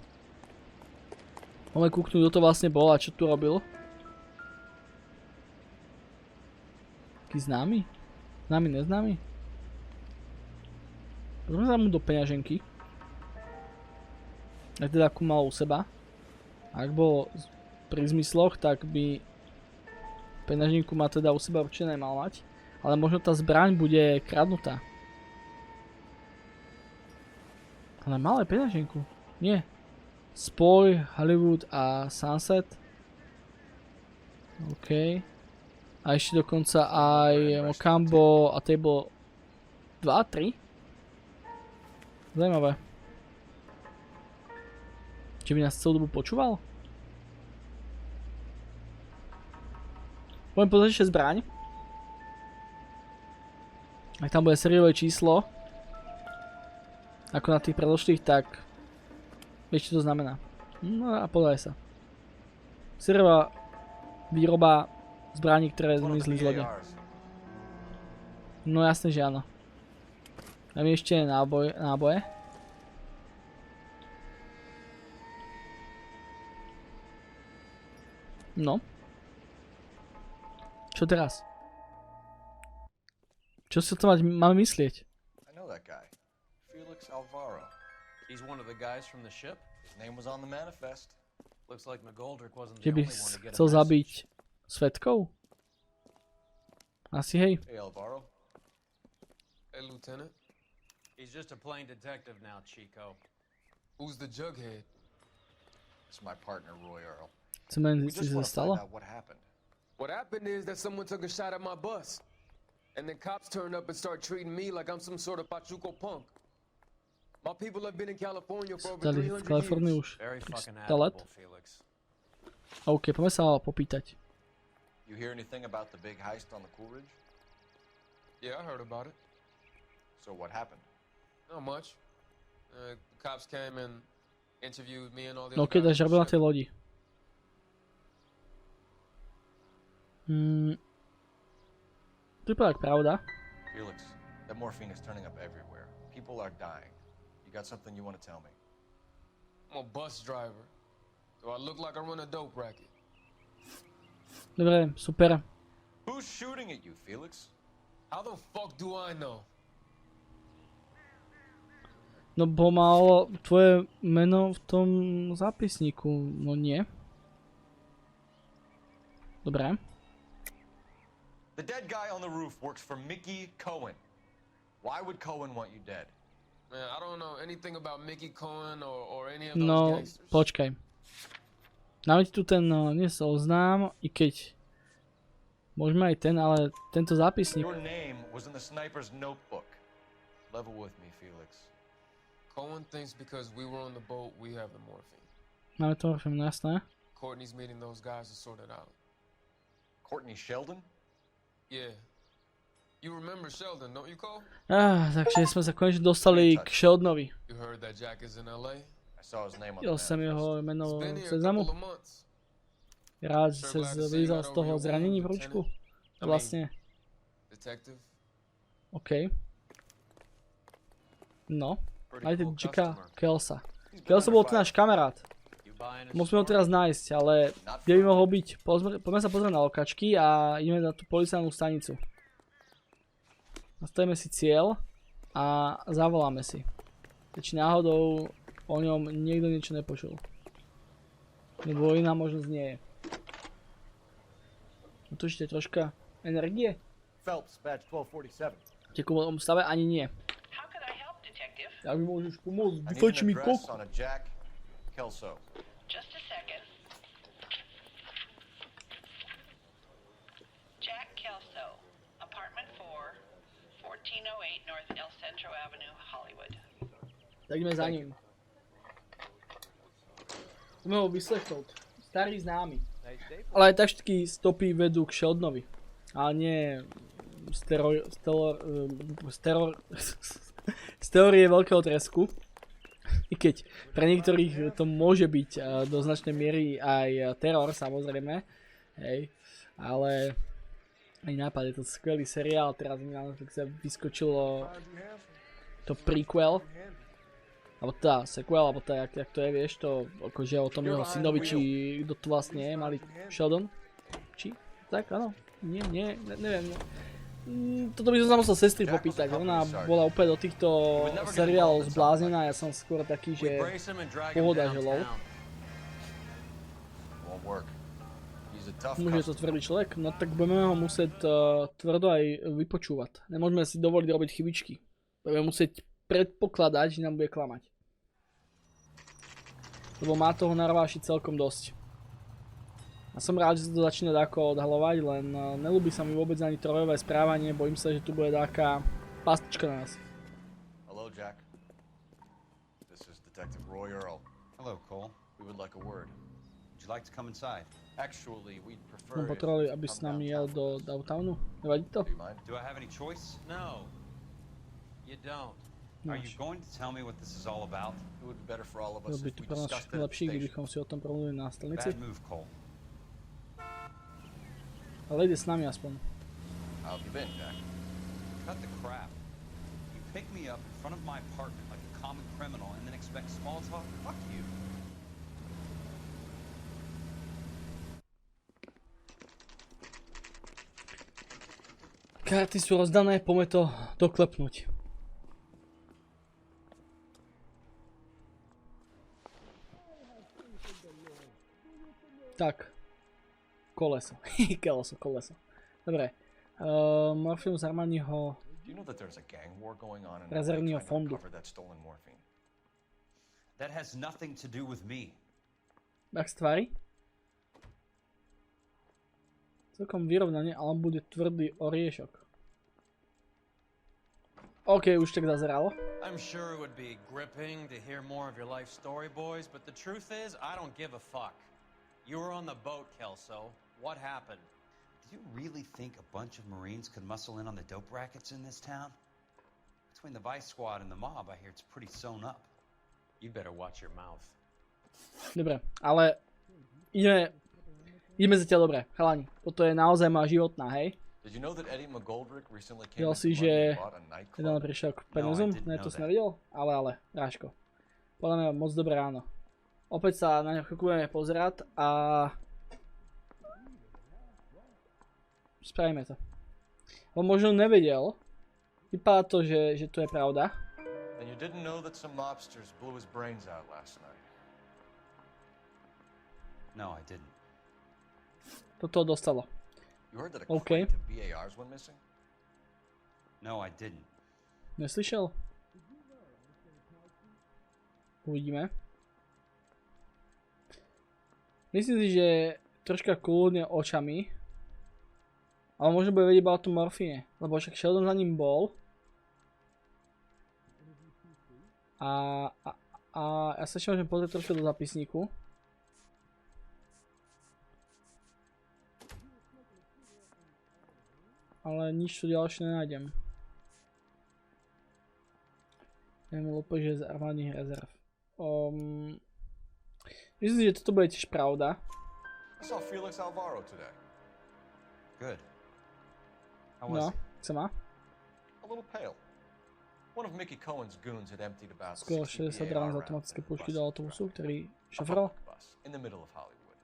Máme kúknúť, kto to vlastne bol a čo tu robil. Taký známy? Známy, neznámy? Poďme sa mu do peňaženky. Aj teda akú mal u seba. Ak bol pri zmysloch, tak by peňaženku má teda u seba určite nemal mať. Ale možno tá zbraň bude kradnutá. Ale mal aj peňaženku. Nie. Spoj, Hollywood a Sunset. OK. A ešte dokonca aj Mocambo a Table 2, 3. Zajímavé. Či by nás celú dobu počúval? Budem pozrieť ešte zbraň. Ak tam bude sériové číslo, ako na tých predošlých, tak vieš, čo to znamená. No a podaj sa. Sériová výroba zbraní, ktoré zmizli z lode. No jasne, že áno. Dám ešte náboje. No. Čo teraz? Čo si o tom máme myslieť? Že by chcel zabiť svedkov? Asi hej. Hey, Lieutenant. He's just a plain detective now, Chico. Who's the jughead? It's my partner, Roy Earl. We just want to find out what happened. What happened is that someone took a shot at my bus. And then cops turned up and start treating me like I'm some sort of pachuco punk. My people have been in California for over 300 years. Very fucking admirable, Felix. OK, poďme sa popýtať. You hear anything about the big heist on the Coolidge? Yeah, I heard about it. So what happened? Not much. The cops came and Interviewed me and all the No, other keď guys. až robil na tej lodi. To je tak pravda. Felix, that morphine is turning up everywhere. People are dying. You got something you want to tell me? I'm a bus driver. Do I look like I run a dope racket? Dobre, super. Who's shooting at you, Felix? How the fuck do I know? No bo malo tvoje meno v tom zápisníku, no nie. Dobre. The dead guy on the roof works for Mickey Cohen. Why would Cohen want you dead? Man, I don't know anything about Mickey Cohen or any of those No, gangsters. počkaj. Dáme ti tu ten oznám, i keď môžeme aj ten, ale tento zápisník. Your name was in the sniper's notebook. Level with me, Felix. Cohen thinks because we were on the boat, we have the morphine. Máme to morfín, jasné. Courtney's meeting those guys to sort it out. Courtney Sheldon? Yeah. You remember Sheldon, don't you, Cole? Takže sme sa konečne dostali k Sheldonovi. You heard that Jack is in LA? I saw his name on Videl the som map. jeho meno It's been v here a seznamu. couple of months. Rád, že sa vylízal z toho zranení v ručku. Vlastne. Detective? OK. No. Majte Jacka Kelsa. Kelsa bol to náš kamarát. Musíme ho teraz nájsť, ale kde by mohol byť? Poďme sa pozrieť na lokačky a ideme na tú policajnú stanicu. Nastavíme si cieľ a zavoláme si. Či náhodou o ňom niekto niečo nepočul. Nebo iná možnosť nie je. Tučite troška energie? Phelps, badge 1247. V tekovom stave ani nie. Jak mi môžeš pomôcť? Vyfajči mi kok. On a Jack Kelso. Just a second. Jack Kelso, apartment 4, 1408 North El Centro Avenue, Hollywood. Tak ideme za ním. Sme ho vyslechnúť. Starý známy. Ale aj tak všetky stopy vedú k Sheldonovi. Ale nie z teórie veľkého tresku. I keď pre niektorých to môže byť do značnej miery aj teror, samozrejme. Hej. Ale aj nápad, je to skvelý seriál, teraz mi na Netflixe vyskočilo to prequel. Alebo tá sequel, alebo tá, jak to je, vieš, to akože o tom jeho synovi, či kto to vlastne je, malý Sheldon? Či? Tak, áno. Nie, neviem. Toto by som sa musel sestry popýtať, ona bola úplne do týchto seriálov zbláznená, ja som skôr taký, že pohoda, že lol. Môže to tvrdý človek? No tak budeme ho musieť tvrdo aj vypočúvať. Nemôžeme si dovoliť robiť chybičky. Budeme musieť predpokladať, že nám bude klamať. Lebo má toho narváši celkom dosť. A som rád, že sa to začína dáko odhalovať, len nelúbi sa mi vôbec ani trojové správanie, bojím sa, že tu bude taká pastička na nás. Hello, Jack. This is Detective Roy Earl. Hello, Cole. We would like a word. Would you like to come inside? Actually, we'd prefer. Sme potrebovali, aby s nami jel do downtownu. Nevadí to? Do I have any choice? No. You don't. Are you going to tell me what this is all about? It would be better for all of us Bolo by if to we pre nás discussed všetko it at the lepšie, station. kdybychom si o tom promluvili na stanici. Bad move, Cole. Ale ide s nami aspoň. How have you been, Jack? Cut the crap. You pick me up in front of my apartment like a common criminal and then expect small talk? Fuck you. Karty sú rozdané, poďme to doklepnúť. Tak. Koleso. Koleso. Dobre. Morfium z Armaniho rezervního fondu. That has nothing to do with me. Jak z tvári? Celkom vyrovnanie, ale on bude tvrdý oriešok. OK, už tak zazeralo. I'm sure it would be gripping to hear more of your life story, boys, but the truth is, I don't give a fuck. You were on the boat, Kelso. What happened? Do you really think a bunch of Marines could muscle in on the dope rackets in this town? Between the Vice Squad and the mob, I hear it's pretty sewn up. You better watch your mouth. Dobre, ale ideme zatiaľ dobre, chalani. Toto je naozaj moja životná, hej? Videl si, že jeden prišiel k peniazom? Ne, to som nevidel? Ale, Ráško. Podľa mňa moc dobré ráno. Opäť sa na ňo chvíľku budeme pozerať a... Spravíme to. On možno nevedel. Vypadá to, že to je pravda. And you didn't know that some mobsters blew his brains out last night. No, I didn't. Toto dostalo. You heard that a Okay. crate of BARs went missing? No, I didn't. Neslyšel? Uvidíme. Myslím si, že troška kľudne očami. Ale možno bude vedieť iba o tom morfíne. Lebo však Sheldon za ním bol. A ja sa ešte môžem pozrieť trošku do zapisníku. Ale nič tu ďalšie nenájdem. Neviem úplne, že z armádnych rezerv. Myslím si, že toto bude tiež pravda. Good. No, sa má? A little pale. One of Mickey Cohen's goons had emptied about Skoro 60 rán z automatické pušky do autobusu, ktorý šoferoval. In the middle of Hollywood.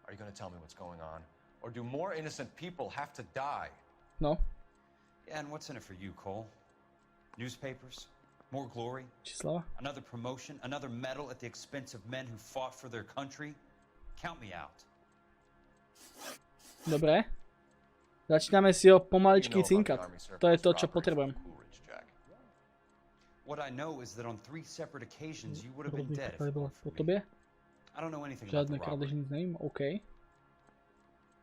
Are you going to tell me what's going on? Or do more innocent people have to die? No. Yeah, and what's in it for you, Cole? Newspapers? More glory? Čísla? Another promotion? Another medal at the expense of men who fought for their country? Count me out. Dobre. Začíname si ho pomaličky cinkať. To je to, čo potrebujem. What I know is that on 3 separate occasions you would have been dead. Po tobie? I don't know anything about Žiadne the robbery. krádež, nic nevím, OK.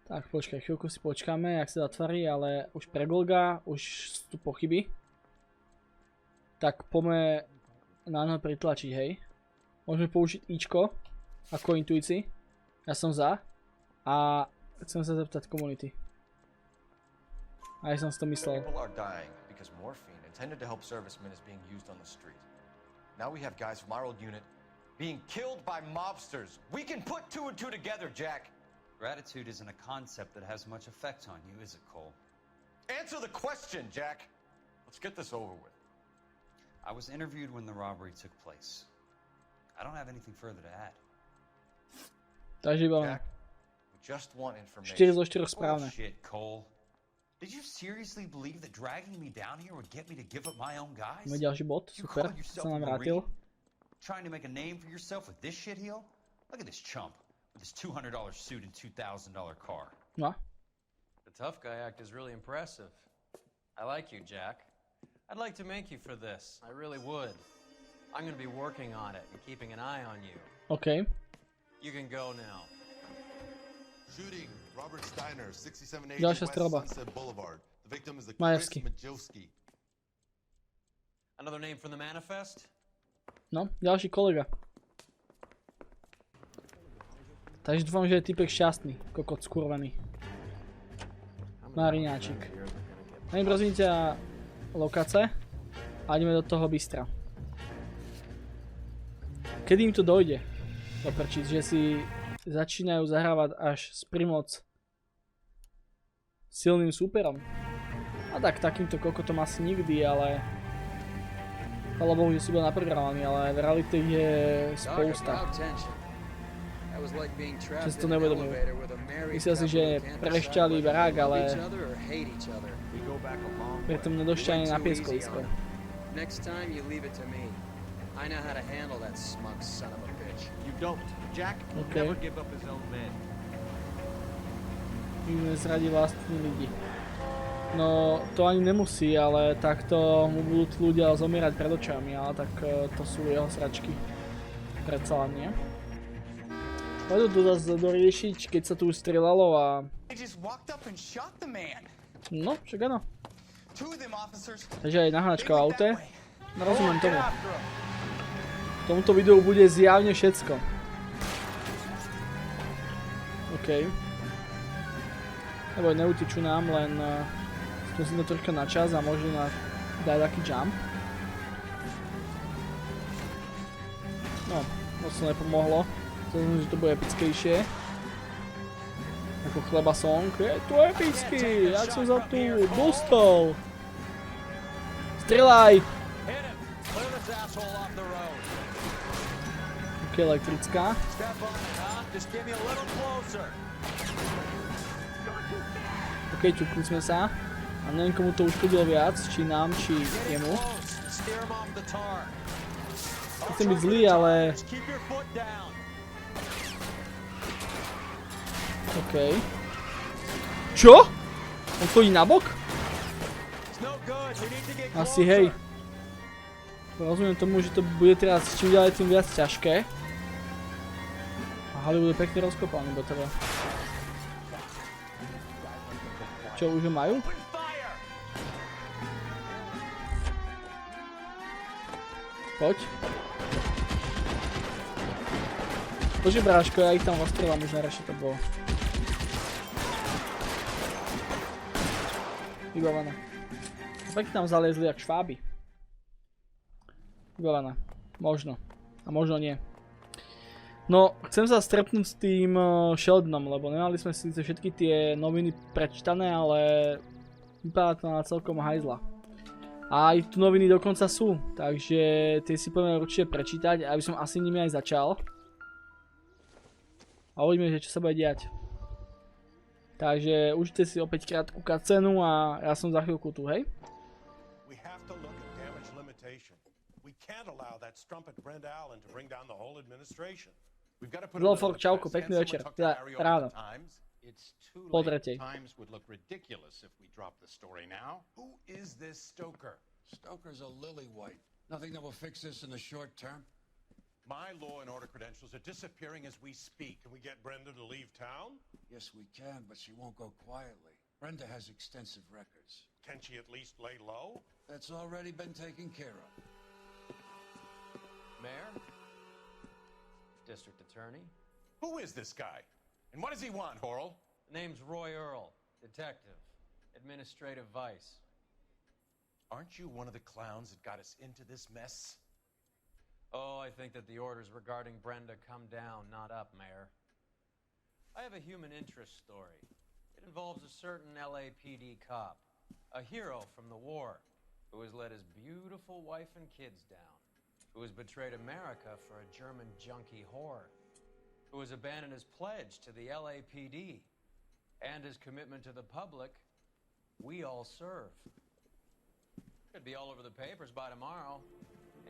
Tak počkaj, chvíľku si počkáme, jak sa zatvorí, ale už pregolga, už sú tu pochyby. Tak poďme na ňo pritlačiť, hej. Môžeme použiť Ičko ako intuícii. Ja som za. A chcem sa zeptať komunity. Aj som si to myslel. People are dying because morphine intended to help servicemen is being used on the street. Now we have guys from our old unit being killed by mobsters. We can put 2 and 2 together, Jack. Gratitude isn't a concept that has much effect on you, is it, Cole? Answer the question, Jack. Let's get this over with. I was interviewed when the robbery took place. I don't have anything further to add. Takže iba Jack, we just want information. 4 zo 4 správne. Bullshit, Cole. Did you seriously believe that dragging me down here would get me to give up my own guys? Máme ďalší bod, super, sa nám vrátil. Trying to make a name for yourself with this shitheel? Look at this chump with his $200 suit and $2,000 car. No. The tough guy act is really impressive. I like you, Jack. I'd like to make you for this. I really would. I'm going to be working on it and keeping an eye on you. OK. You can go now. Shooting, Robert Steiner, 6780 Ďalšia West stroba. Sunset Boulevard. The victim is a Majewski. Chris Majewski. Another name from the manifest? No, ďalší kolega. Takže dúfam, že je typek šťastný, kokot skurvený. Mariňáčik. Ani prosím ťa lokace a ideme do toho bystra. Kedy im to dojde? Doprčiť, že si začínajú zahrávať až s primoc silným súperom. A tak takýmto kokotom asi nikdy, ale chvála Bohu, že si bol naprogramovaný, ale v realite je spousta. Čo si to neuvedomujú. Myslia si, že prešťali barák, ale pritom nedošťali na pieskovisko. I know how to handle that smug son of a bitch. You don't. Jack will Okay. never give up his own men. Nikto nezradí vlastní lidi. No, to ani nemusí, ale takto mu budú tí ľudia zomierať pred očami, ale tak to sú jeho sračky. Predsa len nie. Poďme to zase doriešiť, keď sa tu už strieľalo a... No, však áno. Takže aj nahnačka v aute. No, rozumiem tomu. V tomto videu bude zjavne všetko. OK. Nebo neutiču nám, len skúsim to troška na čas a možno dať taký jump. No to nepomohlo. Myslím, že to bude epickejšie. Ako chleba song. Je to epický, jak som za tu dostal. Strieľaj! Ok, elektrická. Ok, čukli sme sa. A neviem, komu to uškodilo viac, či nám, či jemu. Chcem byť zlý, ale... OK. Čo? On chodí nabok? Asi hej. Rozumiem tomu, že to bude teraz čím ďalej tým viac ťažké. A Hollywood je pekne rozkopaný do teba. Čo, už ho majú? Poď. Bože bráško, ja ich tam ostrelám, už narešie to bolo. Vybavené. Pekne tam zaliezli jak šváby. Vybavené. Možno. A možno nie. No, chcem sa stretnúť s tým Sheldonom, lebo nemali sme síce všetky tie noviny prečítané, ale vypadá to na celkom hajzla. A aj tu noviny dokonca sú, takže tie si poďme určite prečítať, aby som asi nimi aj začal. A uvidíme, že čo sa bude diať. Takže užite si opäť krátku cutscénu a ja som za chvíľku tu, hej? Zlofor, čauko, pekný večer, teda ráno. Po tretej. Stoker's a lily-white. Nothing that will fix this in the short term. My law and order credentials are disappearing as we speak. Can we get Brenda to leave town? Yes, we can, but she won't go quietly. Brenda has extensive records. Can she at least lay low? That's already been taken care of. Mayor? District Attorney? Who is this guy? And what does he want, Horrell? The name's Roy Earl, detective. Administrative vice. Aren't you one of the clowns that got us into this mess? Oh, I think that the orders regarding Brenda come down, not up, Mayor. I have a human interest story. It involves a certain LAPD cop, a hero from the war, who has let his beautiful wife and kids down, who has betrayed America for a German junkie whore, who has abandoned his pledge to the LAPD, and his commitment to the public we all serve. Could be all over the papers by tomorrow,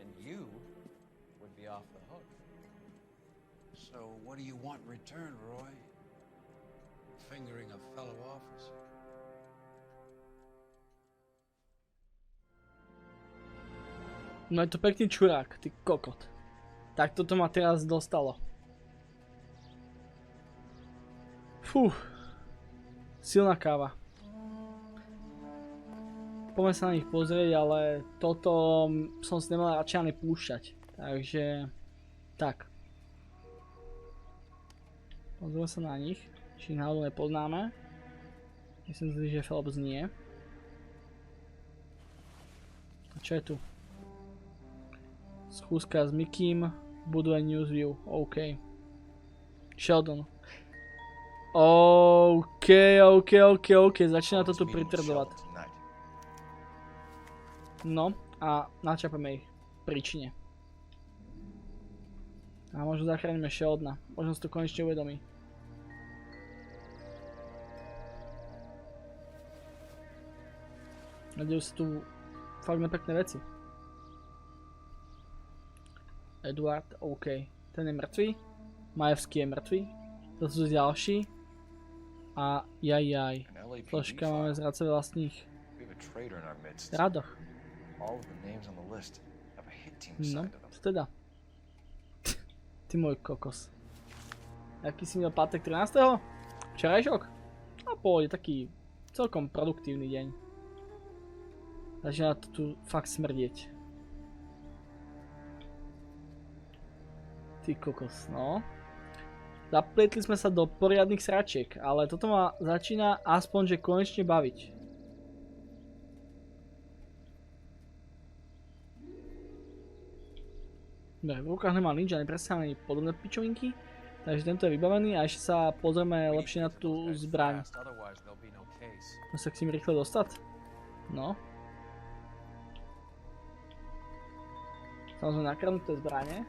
and you would be off the hook. So what do you want in return, Roy? Fingering a fellow officer. No je to pekný čurák, ty kokot. Tak toto ma teraz dostalo. Fú. Silná káva. Poďme sa na nich pozrieť, ale toto som si nemal radšej ani púšťať. Takže... tak. Pozrieme sa na nich. Či ich náhodou nepoznáme. Myslím si, že Phelps nie. A čo je tu? Skúska s Mickym. Buduje Newsview. OK. Sheldon. OK. Začína to tu pritrdovať. No a načapeme ich príčine. A možno zachránime Sheldona. Možno si to konečne uvedomí. Dejú sa tu fakt nepekné veci. Edward, OK. Ten je mŕtvý. Majevský je mŕtvý. To sú ďalší. A jajaj. Fložka máme zradce vlastných radoch. No, teda. Ty môj kokos. Aký si měl pátek 13. Včerajšok? No pohode, taký celkom produktívny deň. Začína to tu fakt smrdieť. Ty kokos, no. Zaplietli sme sa do poriadnych sračiek, ale toto ma začína aspoň, že konečne baviť. Dobre, v rukách nemá nič, ani presne ani podobné pičovinky. Takže tento je vybavený a ešte sa pozrieme lepšie na tú zbraň. Môžeme sa k tým rýchle dostať? No. Samozrejme nakradnuté zbranie.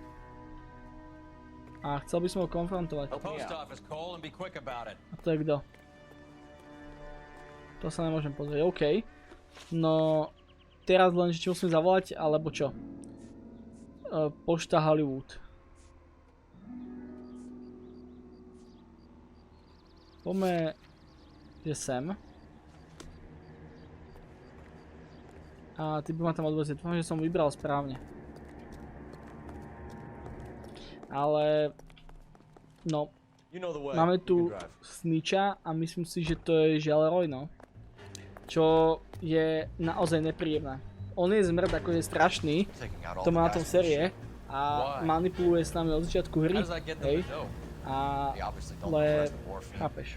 A chcel by som ho konfrontovať. A to je kto? To sa nemôžem pozrieť, OK. No, teraz len, či musím zavolať, alebo čo? Pošta Hollywood. Poďme, že sem. A ty by ma tam odvezieť. Dúfam, že som vybral správne. Ale... No. Máme tu Snitcha a myslím si, že to je Želeroj, no. Čo je naozaj nepríjemné. On je zmrt, akože strašný. To má na tom série. A manipuluje s nami od začiatku hry. Hej. Ale... Chápeš.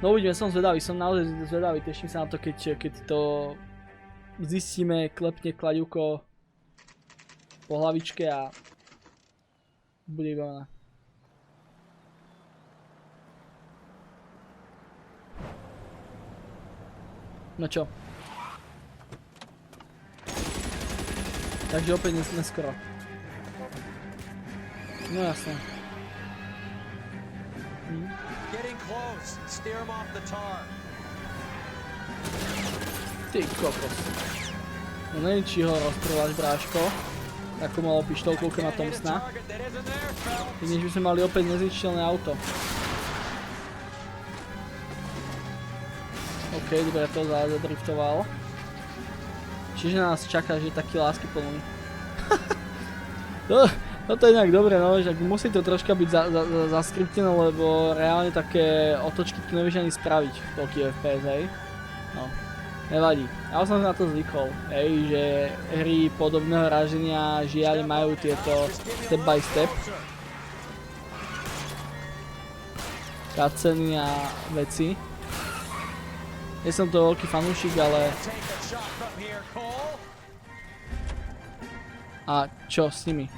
No uvidíme, som zvedavý, som naozaj zvedavý, teším sa na to, keď to zistíme, klepne kladivko po hlavičke a bude vybavená. No čo? Takže opäť neskoro. No jasné. Ty kokos. No neviem, či ho rozprváš, bráško. Ako malo pištolku na tom sna. Než by sme mali opäť nezničiteľné auto. OK, dobre, to zadriftoval. Čiže nás čaká, že je taký lásky plný. Toto je nejak dobre, no, že musí to troška byť zaskriptené, lebo reálne také otočky tu nevieš ani spraviť v Tokyo FPS, hej. No, nevadí. Ja som na to zvykol, hej, že hry podobného raženia žiaľ majú tieto step by step. Cutsceny a veci. Nie som to veľký fanúšik, ale... A čo s nimi?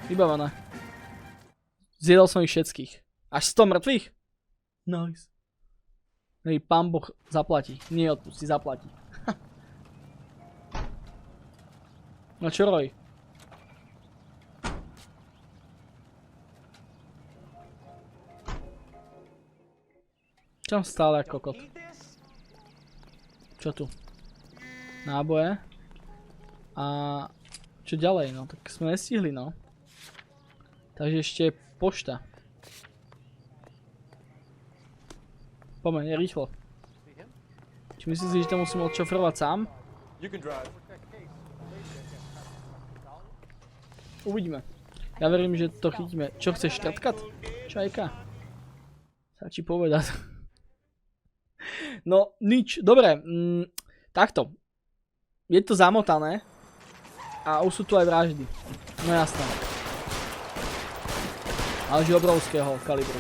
Vybavené. Zjedol som ich všetkých. Až 100 mŕtvych? Nice. Hej, pán Boh zaplatí. Nie odpustí, zaplatí. No čo roj? Čo stále ako kokot? Čo tu? Náboje. A čo ďalej, no? Tak sme nestihli, no. Takže ešte pošta. Poďme, rýchlo. Či myslíš si, že to musím odšofrovať sám? Uvidíme. Ja verím, že to chytíme. Čo chceš, štrtkať? Čajka? Stačí povedať. No, nič. Dobre. Takto. Je to zamotané. A už sú tu aj vraždy. No jasné. Ale že obrovského kalibru.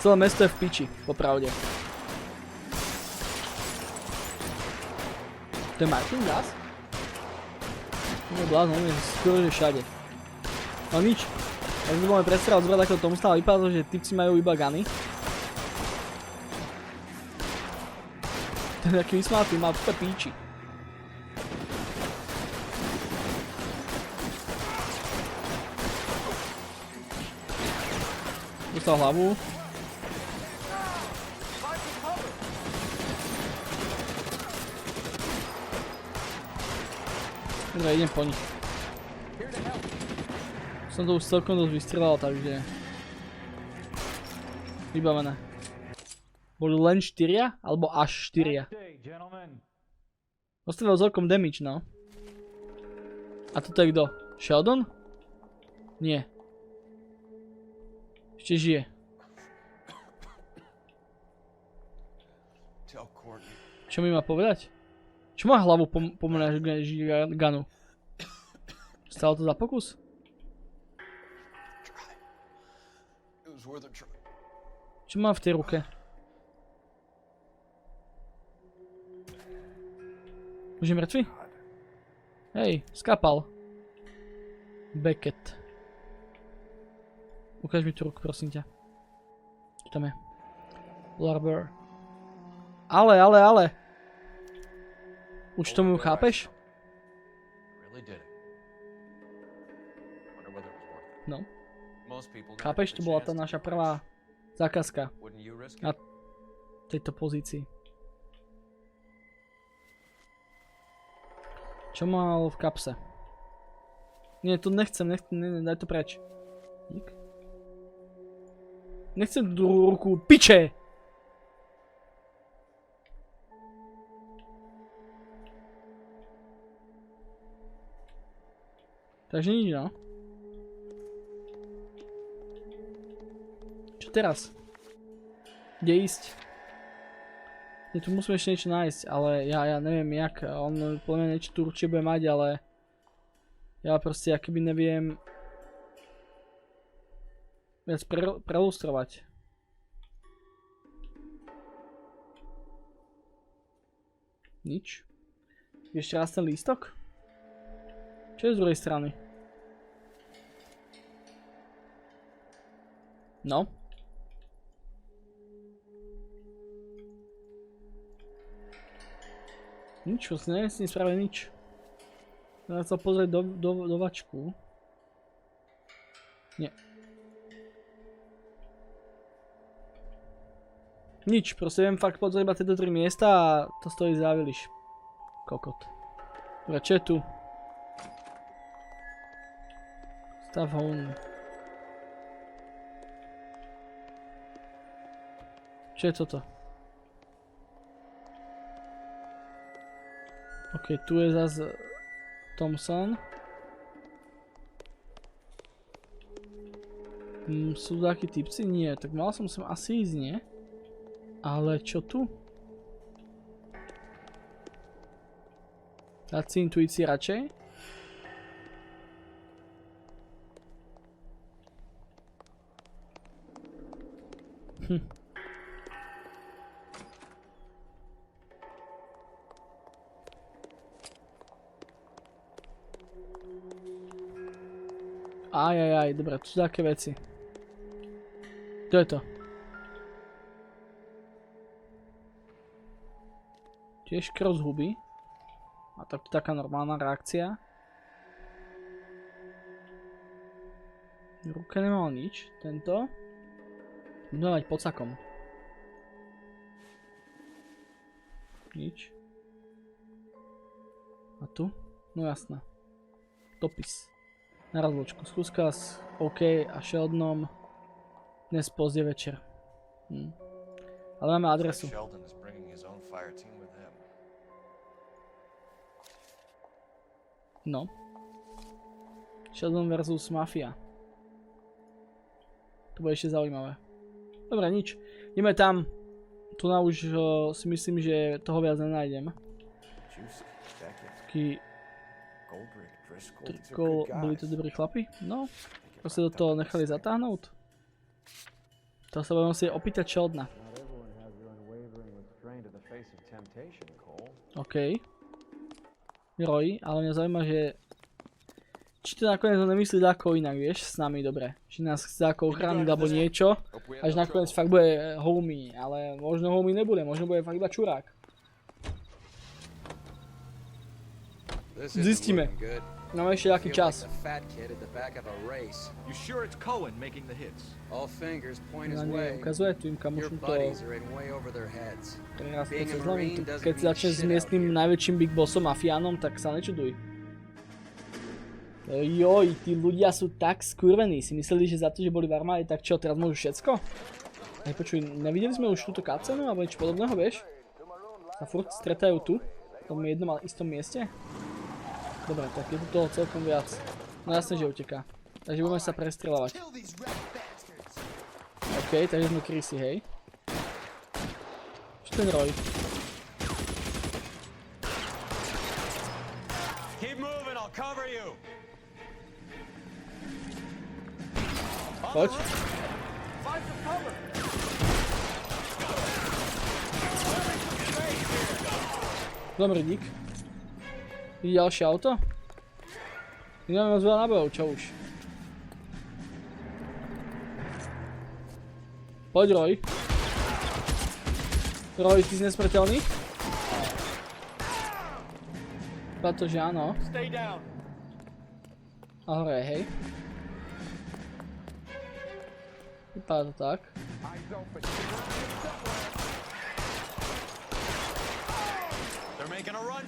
Celé mesto je v piči, popravde. To je Martin gas? No blázno, on je skoro že všade. No nič. Tak by budeme predstrelať zbrať, ako tomu stále vypadlo, že typci majú iba guny. Ten taký vysmátý má v píči. Dostal hlavu. Dobre, idem po nich. Som to už celkom dosť vystrelal, takže... Vybavené. Boli len 4? Alebo až 4? Ostavil celkom damage, no. A toto je kto? Sheldon? Nie. Ešte žije. Čo mi má povedať? Čo má hlavu po mne ganu? Stalo to za pokus? Čo má v tej ruke? Už je mŕtvy? Hej, skapal. Beckett. Ukáž mi tú ruku, prosím ťa. Čo tam je? Larber. Ale. Už tomu chápeš? No. Chápeš, to bola tá naša prvá zákazka na tejto pozícii. Čo mal v kapse? Nie, to nechcem, daj to preč. Nechcem druhú ruku, piče! Takže nič, no. Čo teraz? Kde ísť? Tu musíme ešte niečo nájsť, ale ja neviem jak. On podľa mňa niečo tu určite bude mať, ale ja proste akoby neviem viac prelustrovať. Nič. Ešte raz ten lístok? Čo je z druhej strany? No. Nič, vlastne neviem si nespraviť nič. Ja chcel pozrieť do vačku. Nie. Nič, proste viem fakt pozrieť iba tieto 3 miesta a to stojí za vyliš. Kokot. Dobre, čo je tu? Stav home. Čo je toto? Ok, tu je zase Thompson. Sú takí typci? Nie, tak mal som sem asi ísť, nie? Ale čo tu? Dať si intuícii radšej? Ajajaj, dobre, tu sú také veci. Čo je to? Tiež krv z huby. A tak to taká normálna reakcia. Ruka nemal nič, tento. Budeme mať pod sakom. Nič. A tu? No jasné. Dopis. Na rozločku. Skúska s OK a Sheldonom dnes pozdie večer. Ale máme adresu. No. Sheldon versus Mafia. To bude ešte zaujímavé. Dobre, nič. Ideme tam. Tu na už si myslím, že toho viac nenájdem. Taký... Boli to dobrí chlapi? No. Proste do toho nechali zatáhnuť. To sa budem musieť opýtať Sheldona. OK. Roy, ale mňa zaujíma, že či to nakoniec nemyslí ako inak, vieš, s nami, dobre. Či nás chce ako ochrániť alebo niečo, až nakoniec fakt bude homie, ale možno homie nebude, možno bude fakt iba čurák. Zistíme. Máme ešte aký čas. Na nie, ukazuje tu im kamošom to teraz to cez hlavy. Keď si začne s miestnym najväčším big bossom mafiánom, tak sa nečuduj. Joj, tí ľudia sú tak skurvení. Si mysleli, že za to, že boli v armáde, tak čo, teraz môžu všetko? Hej, počuj, nevideli sme už túto cutscénu alebo niečo podobného, vieš? Sa furt stretajú tu, v tom jednom ale istom mieste. Dobre, tak je tu toho celkom viac. No jasne, že uteká. Takže budeme sa prestrieľavať. OK, takže sme krysy, hej. Čo ten Roy? Poď. Dobrý dík. Ide ďalšie auto? Nemáme moc veľa nábojov, čo už? Poď, Roy. Roy, ty si nesmrteľný? Pretože áno. A hore, hej. Vypadá to tak.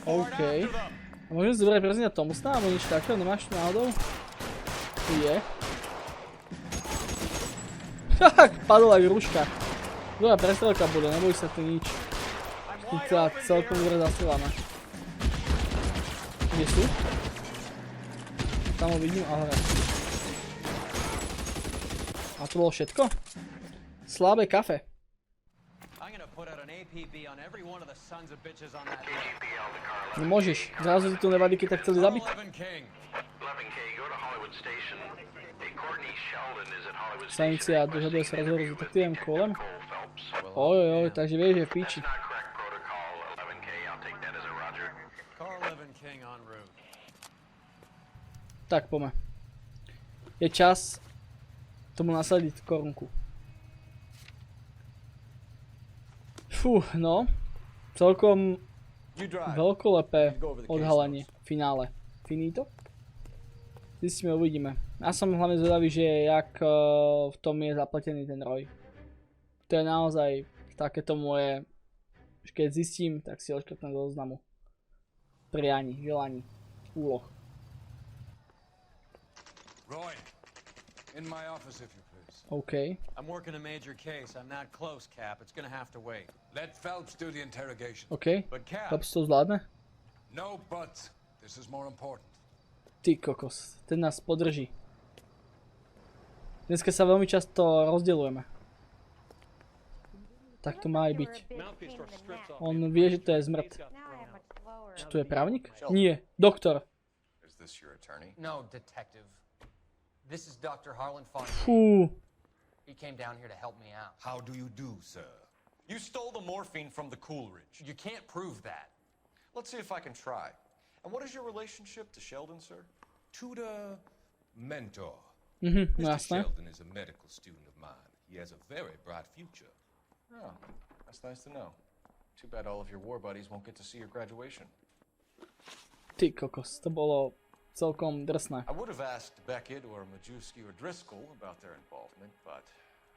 OK. A môžem si zobrať prezidenta Thompsona, alebo niečo takého? Nemáš tu náhodou? Tu je. Tak, padol aj ruška. Dobrá prestrelka bude, neboj sa tu nič. Tu celkom dobre zasielame. Kde sú? Tam ho vidím, a hore. A to bolo všetko? Slabé kafe. Nemôžeš, zrazu ti tu nevadí, keď tak chceli zabiť. Stanícia dožaduje sa rozhovoru s detektívom Colem. Ojojoj, takže vieš, že v píči. Tak, poďme. Je čas tomu nasadiť korunku. Fú, no. Celkom veľkolepé odhalenie. Finále. Finito? Zistíme, uvidíme. Ja som hlavne zvedavý, že jak v tom je zapletený ten Roy. To je naozaj takéto moje, keď zistím, tak si odškrtnem do zoznamu prianí, želaní, úloh. Roy, in my office if you please. OK. I'm working a major case. I'm not close, Cap. It's gonna have to wait. Let Phelps do the interrogation. OK. But Cap. Phelps to zvládne? No buts. This is more important. Ty kokos, ten nás podrží. Dneska sa veľmi často rozdeľujeme. Tak to má aj byť. On vie, že to je zmrt. Čo tu je právnik? Nie, doktor. Is this your attorney? No, detective. This is Dr. Harlan Fontaine. Fú. He came down here to help me out. How do you do, sir? You stole the morphine from the Coolidge. You can't prove that. Let's see if I can try. And what is your relationship to Sheldon, sir? Tutor, mentor. Mr. Mr. Sheldon is a medical student of mine. He has a very bright future. Oh, that's nice to know. Too bad all of your war buddies won't get to see your graduation. Ty kokos, to bolo celkom drsné. I would have asked Beckett or Majewski or Driscoll about their involvement, but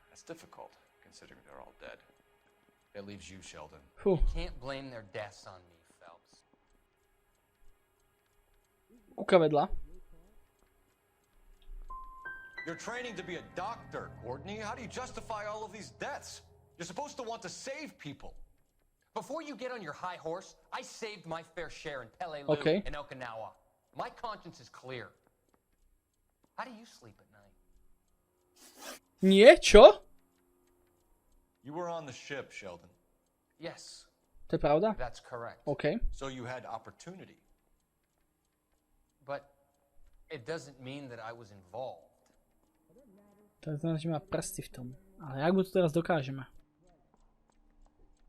that's difficult, considering they're all dead. It leaves you, Sheldon. You can't blame their deaths on me, Phelps. Kuka vedľa. You're training to be a doctor, Courtney. How do you justify all of these deaths? You're supposed to want to save people. Before you get on your high horse, I saved my fair share in Peleliu and Okinawa. My conscience is clear. How do you sleep at night? Nie, čo? You were on the ship, Sheldon. Yes. To je pravda? That's correct. OK. So you had opportunity. But it doesn't mean that I was involved. To znamená, že má prsty v tom. Ale jak to teraz dokážeme?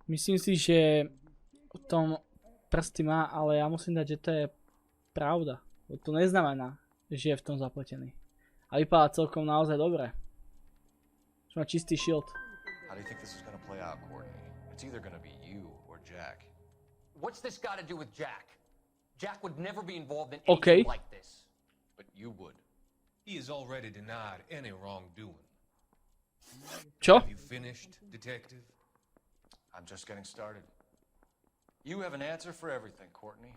Myslím si, že v tom prsty má, ale ja musím dať, že to je pravda. To neznamená, že je v tom zapletený. A vypadá celkom naozaj dobre. Že má čistý shield. How do you think this is going to play out, Courtney? It's either going to be you or Jack. What's this got to do with Jack? Jack would never be involved in anything like this. But you would. He has already denied any wrongdoing. Čo? Have you finished, detective? I'm just getting started. You have an answer for everything, Courtney.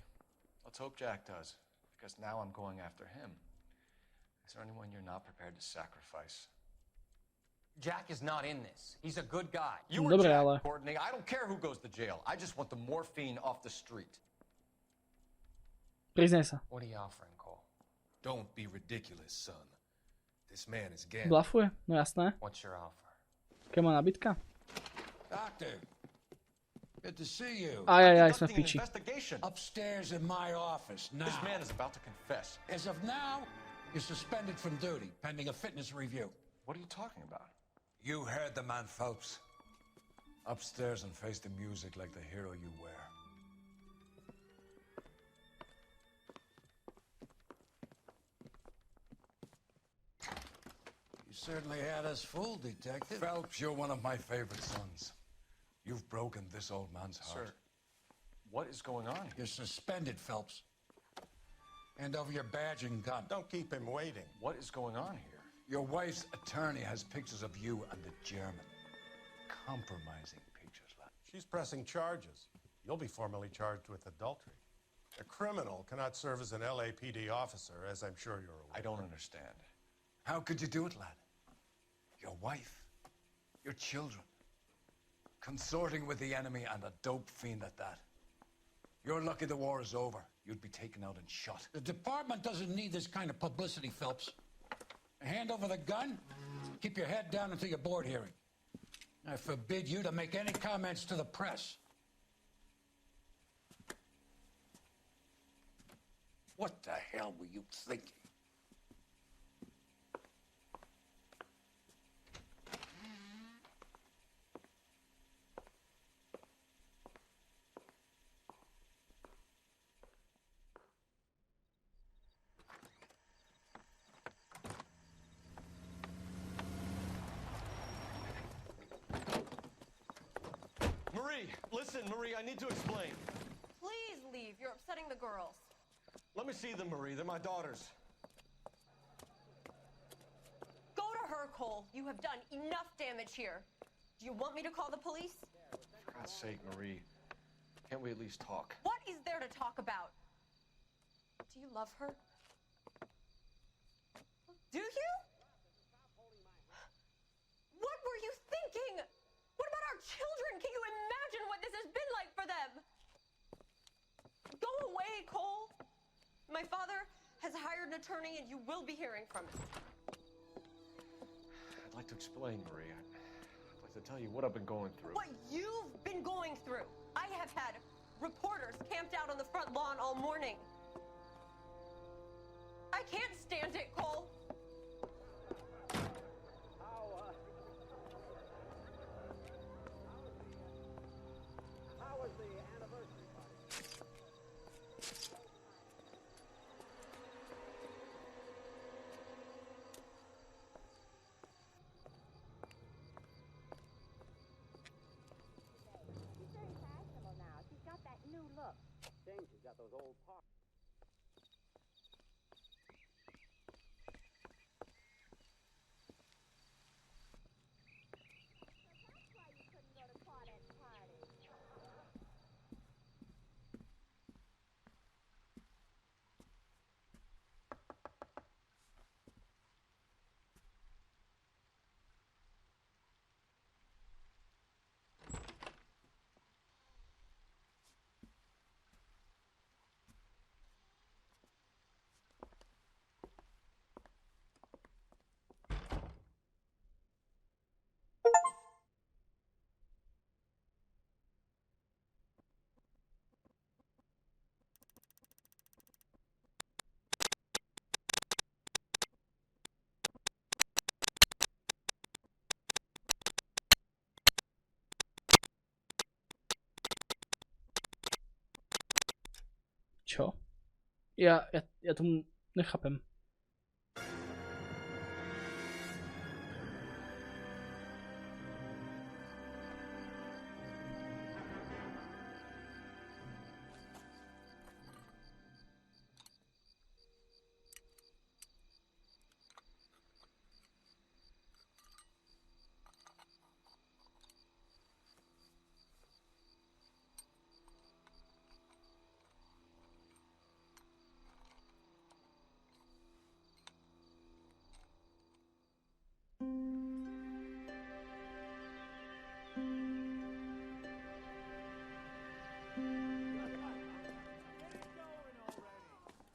Let's hope Jack does, because now I'm going after him. Is there anyone you're not prepared to sacrifice? Jack is not in this. He's a good guy. You were Jack, Courtney. I don't care who goes to jail. I just want the morphine off the street. Priznaj sa. What are you offering, Cole? Don't be ridiculous, son. This man is gambling. Blafuje? No jasné. What's your offer? Keď má nabitka? Doctor, good to see you. Aj, sme v piči. Upstairs in my office now. This man is about to confess. As of now, you're suspended from duty, pending a fitness review. What are you talking about? You heard the man, Phelps. Upstairs and face the music like the hero you were. certainly had us fooled, Detective. Phelps, you're one of my favorite sons. You've broken this old man's heart. Sir, what is going on here? You're suspended, Phelps. Hand over your badge and gun. Don't keep him waiting. What is going on here? Your wife's attorney has pictures of you and the German. Compromising pictures, lad. She's pressing charges. You'll be formally charged with adultery. A criminal cannot serve as an LAPD officer, as I'm sure you're aware. I don't understand. How could you do it, lad? Your wife, your children, consorting with the enemy and a dope fiend at that. You're lucky the war is over. You'd be taken out and shot. The department doesn't need this kind of publicity, Phelps. Hand over the gun, keep your head down until your board hearing. I forbid you to make any comments to the press. What the hell were you thinking? Listen, Marie, I need to explain. Please leave. You're upsetting the girls. Let me see them, Marie. They're my daughters. Go to her, Cole. You have done enough damage here. Do you want me to call the police? For God's sake, Marie, can't we at least talk? What is there to talk about? Do you love her? Do you? What were you thinking? What about our children? Can you imagine what this has been like for them? Go away, Cole. My father has hired an attorney and you will be hearing from him. I'd like to explain, Marie. I'd like to tell you what I've been going through. What you've been going through. I have had reporters camped out on the front lawn all morning. I can't stand it, Cole. She's got those old parts. Čo? Ja tomu nechápem.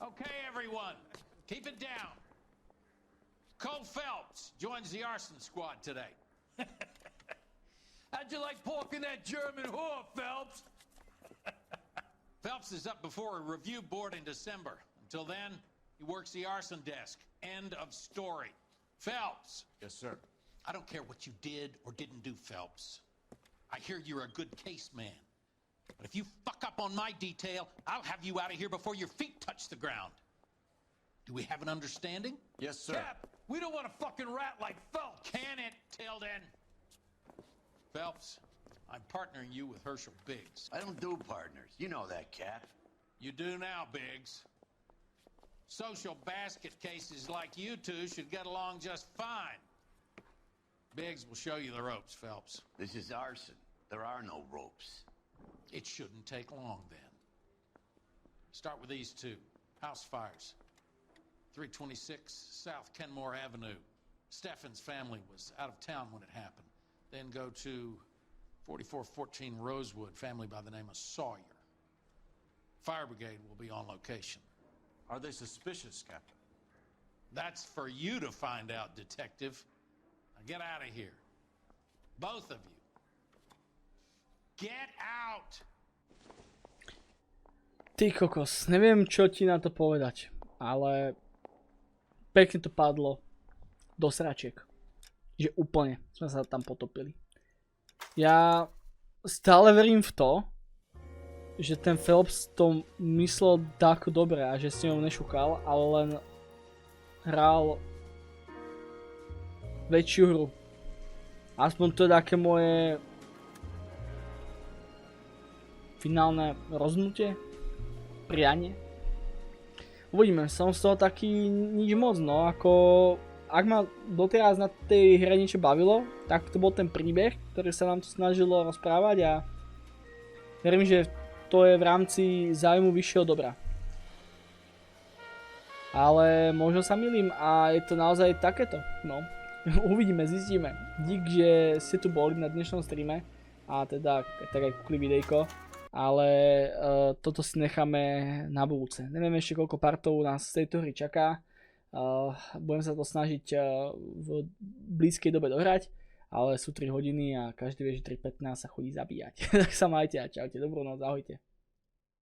Okay, everyone, keep it down. Cole Phelps joins the arson squad today. How'd you like porking that German whore, Phelps? Phelps is up before a review board in December. Until then, he works the arson desk. End of story. Phelps. Yes, sir. I don't care what you did or didn't do, Phelps. I hear you're a good case man. But if you fuck up on my detail, I'll have you out of here before your feet touch the ground. Do we have an understanding? Yes, sir. Cap, We don't want a fucking rat like Phelps. Can it, Tilden? Phelps, I'm partnering you with Herschel Biggs. I don't do partners. You know that, Cap. You do now, Biggs. Social basket cases like you two should get along just fine. Biggs will show you the ropes, Phelps. This is arson. There are no ropes. It shouldn't take long, then. Start with these two. House fires. 326 South Kenmore Avenue. Steffen's family was out of town when it happened. Then go to 4414 Rosewood, family by the name of Sawyer. Fire brigade will be on location. Are they suspicious, Captain? That's for you to find out, detective. Now get out of here. Both of you. Get out! Ty kokos, neviem čo ti na to povedať, ale pekne to padlo do sračiek. Že úplne sme sa tam potopili. Ja stále verím v to, že ten Phelps to myslel dáko dobre a že si ho nešukal, ale len hral väčšiu hru. Aspoň to je také moje finálne rozhodnutie, prianie. Uvidíme, som z toho taký nič moc, no ako ak ma doteraz na tej hre niečo bavilo, tak to bol ten príbeh, ktorý sa nám tu snažilo rozprávať a verím, že to je v rámci záujmu vyššieho dobra. Ale možno sa milím a je to naozaj takéto, no. Uvidíme, zistíme. Dík, že ste tu boli na dnešnom streame a teda tak aj kúkli videjko. Ale toto si necháme na budúce. Neviem ešte koľko partov nás z tejto hry čaká. Budem sa to snažiť v blízkej dobe dohrať. Ale sú 3 hodiny a každý vie, že 3:15 sa chodí zabíjať. Tak sa majte a čaute, dobrú noc, ahojte.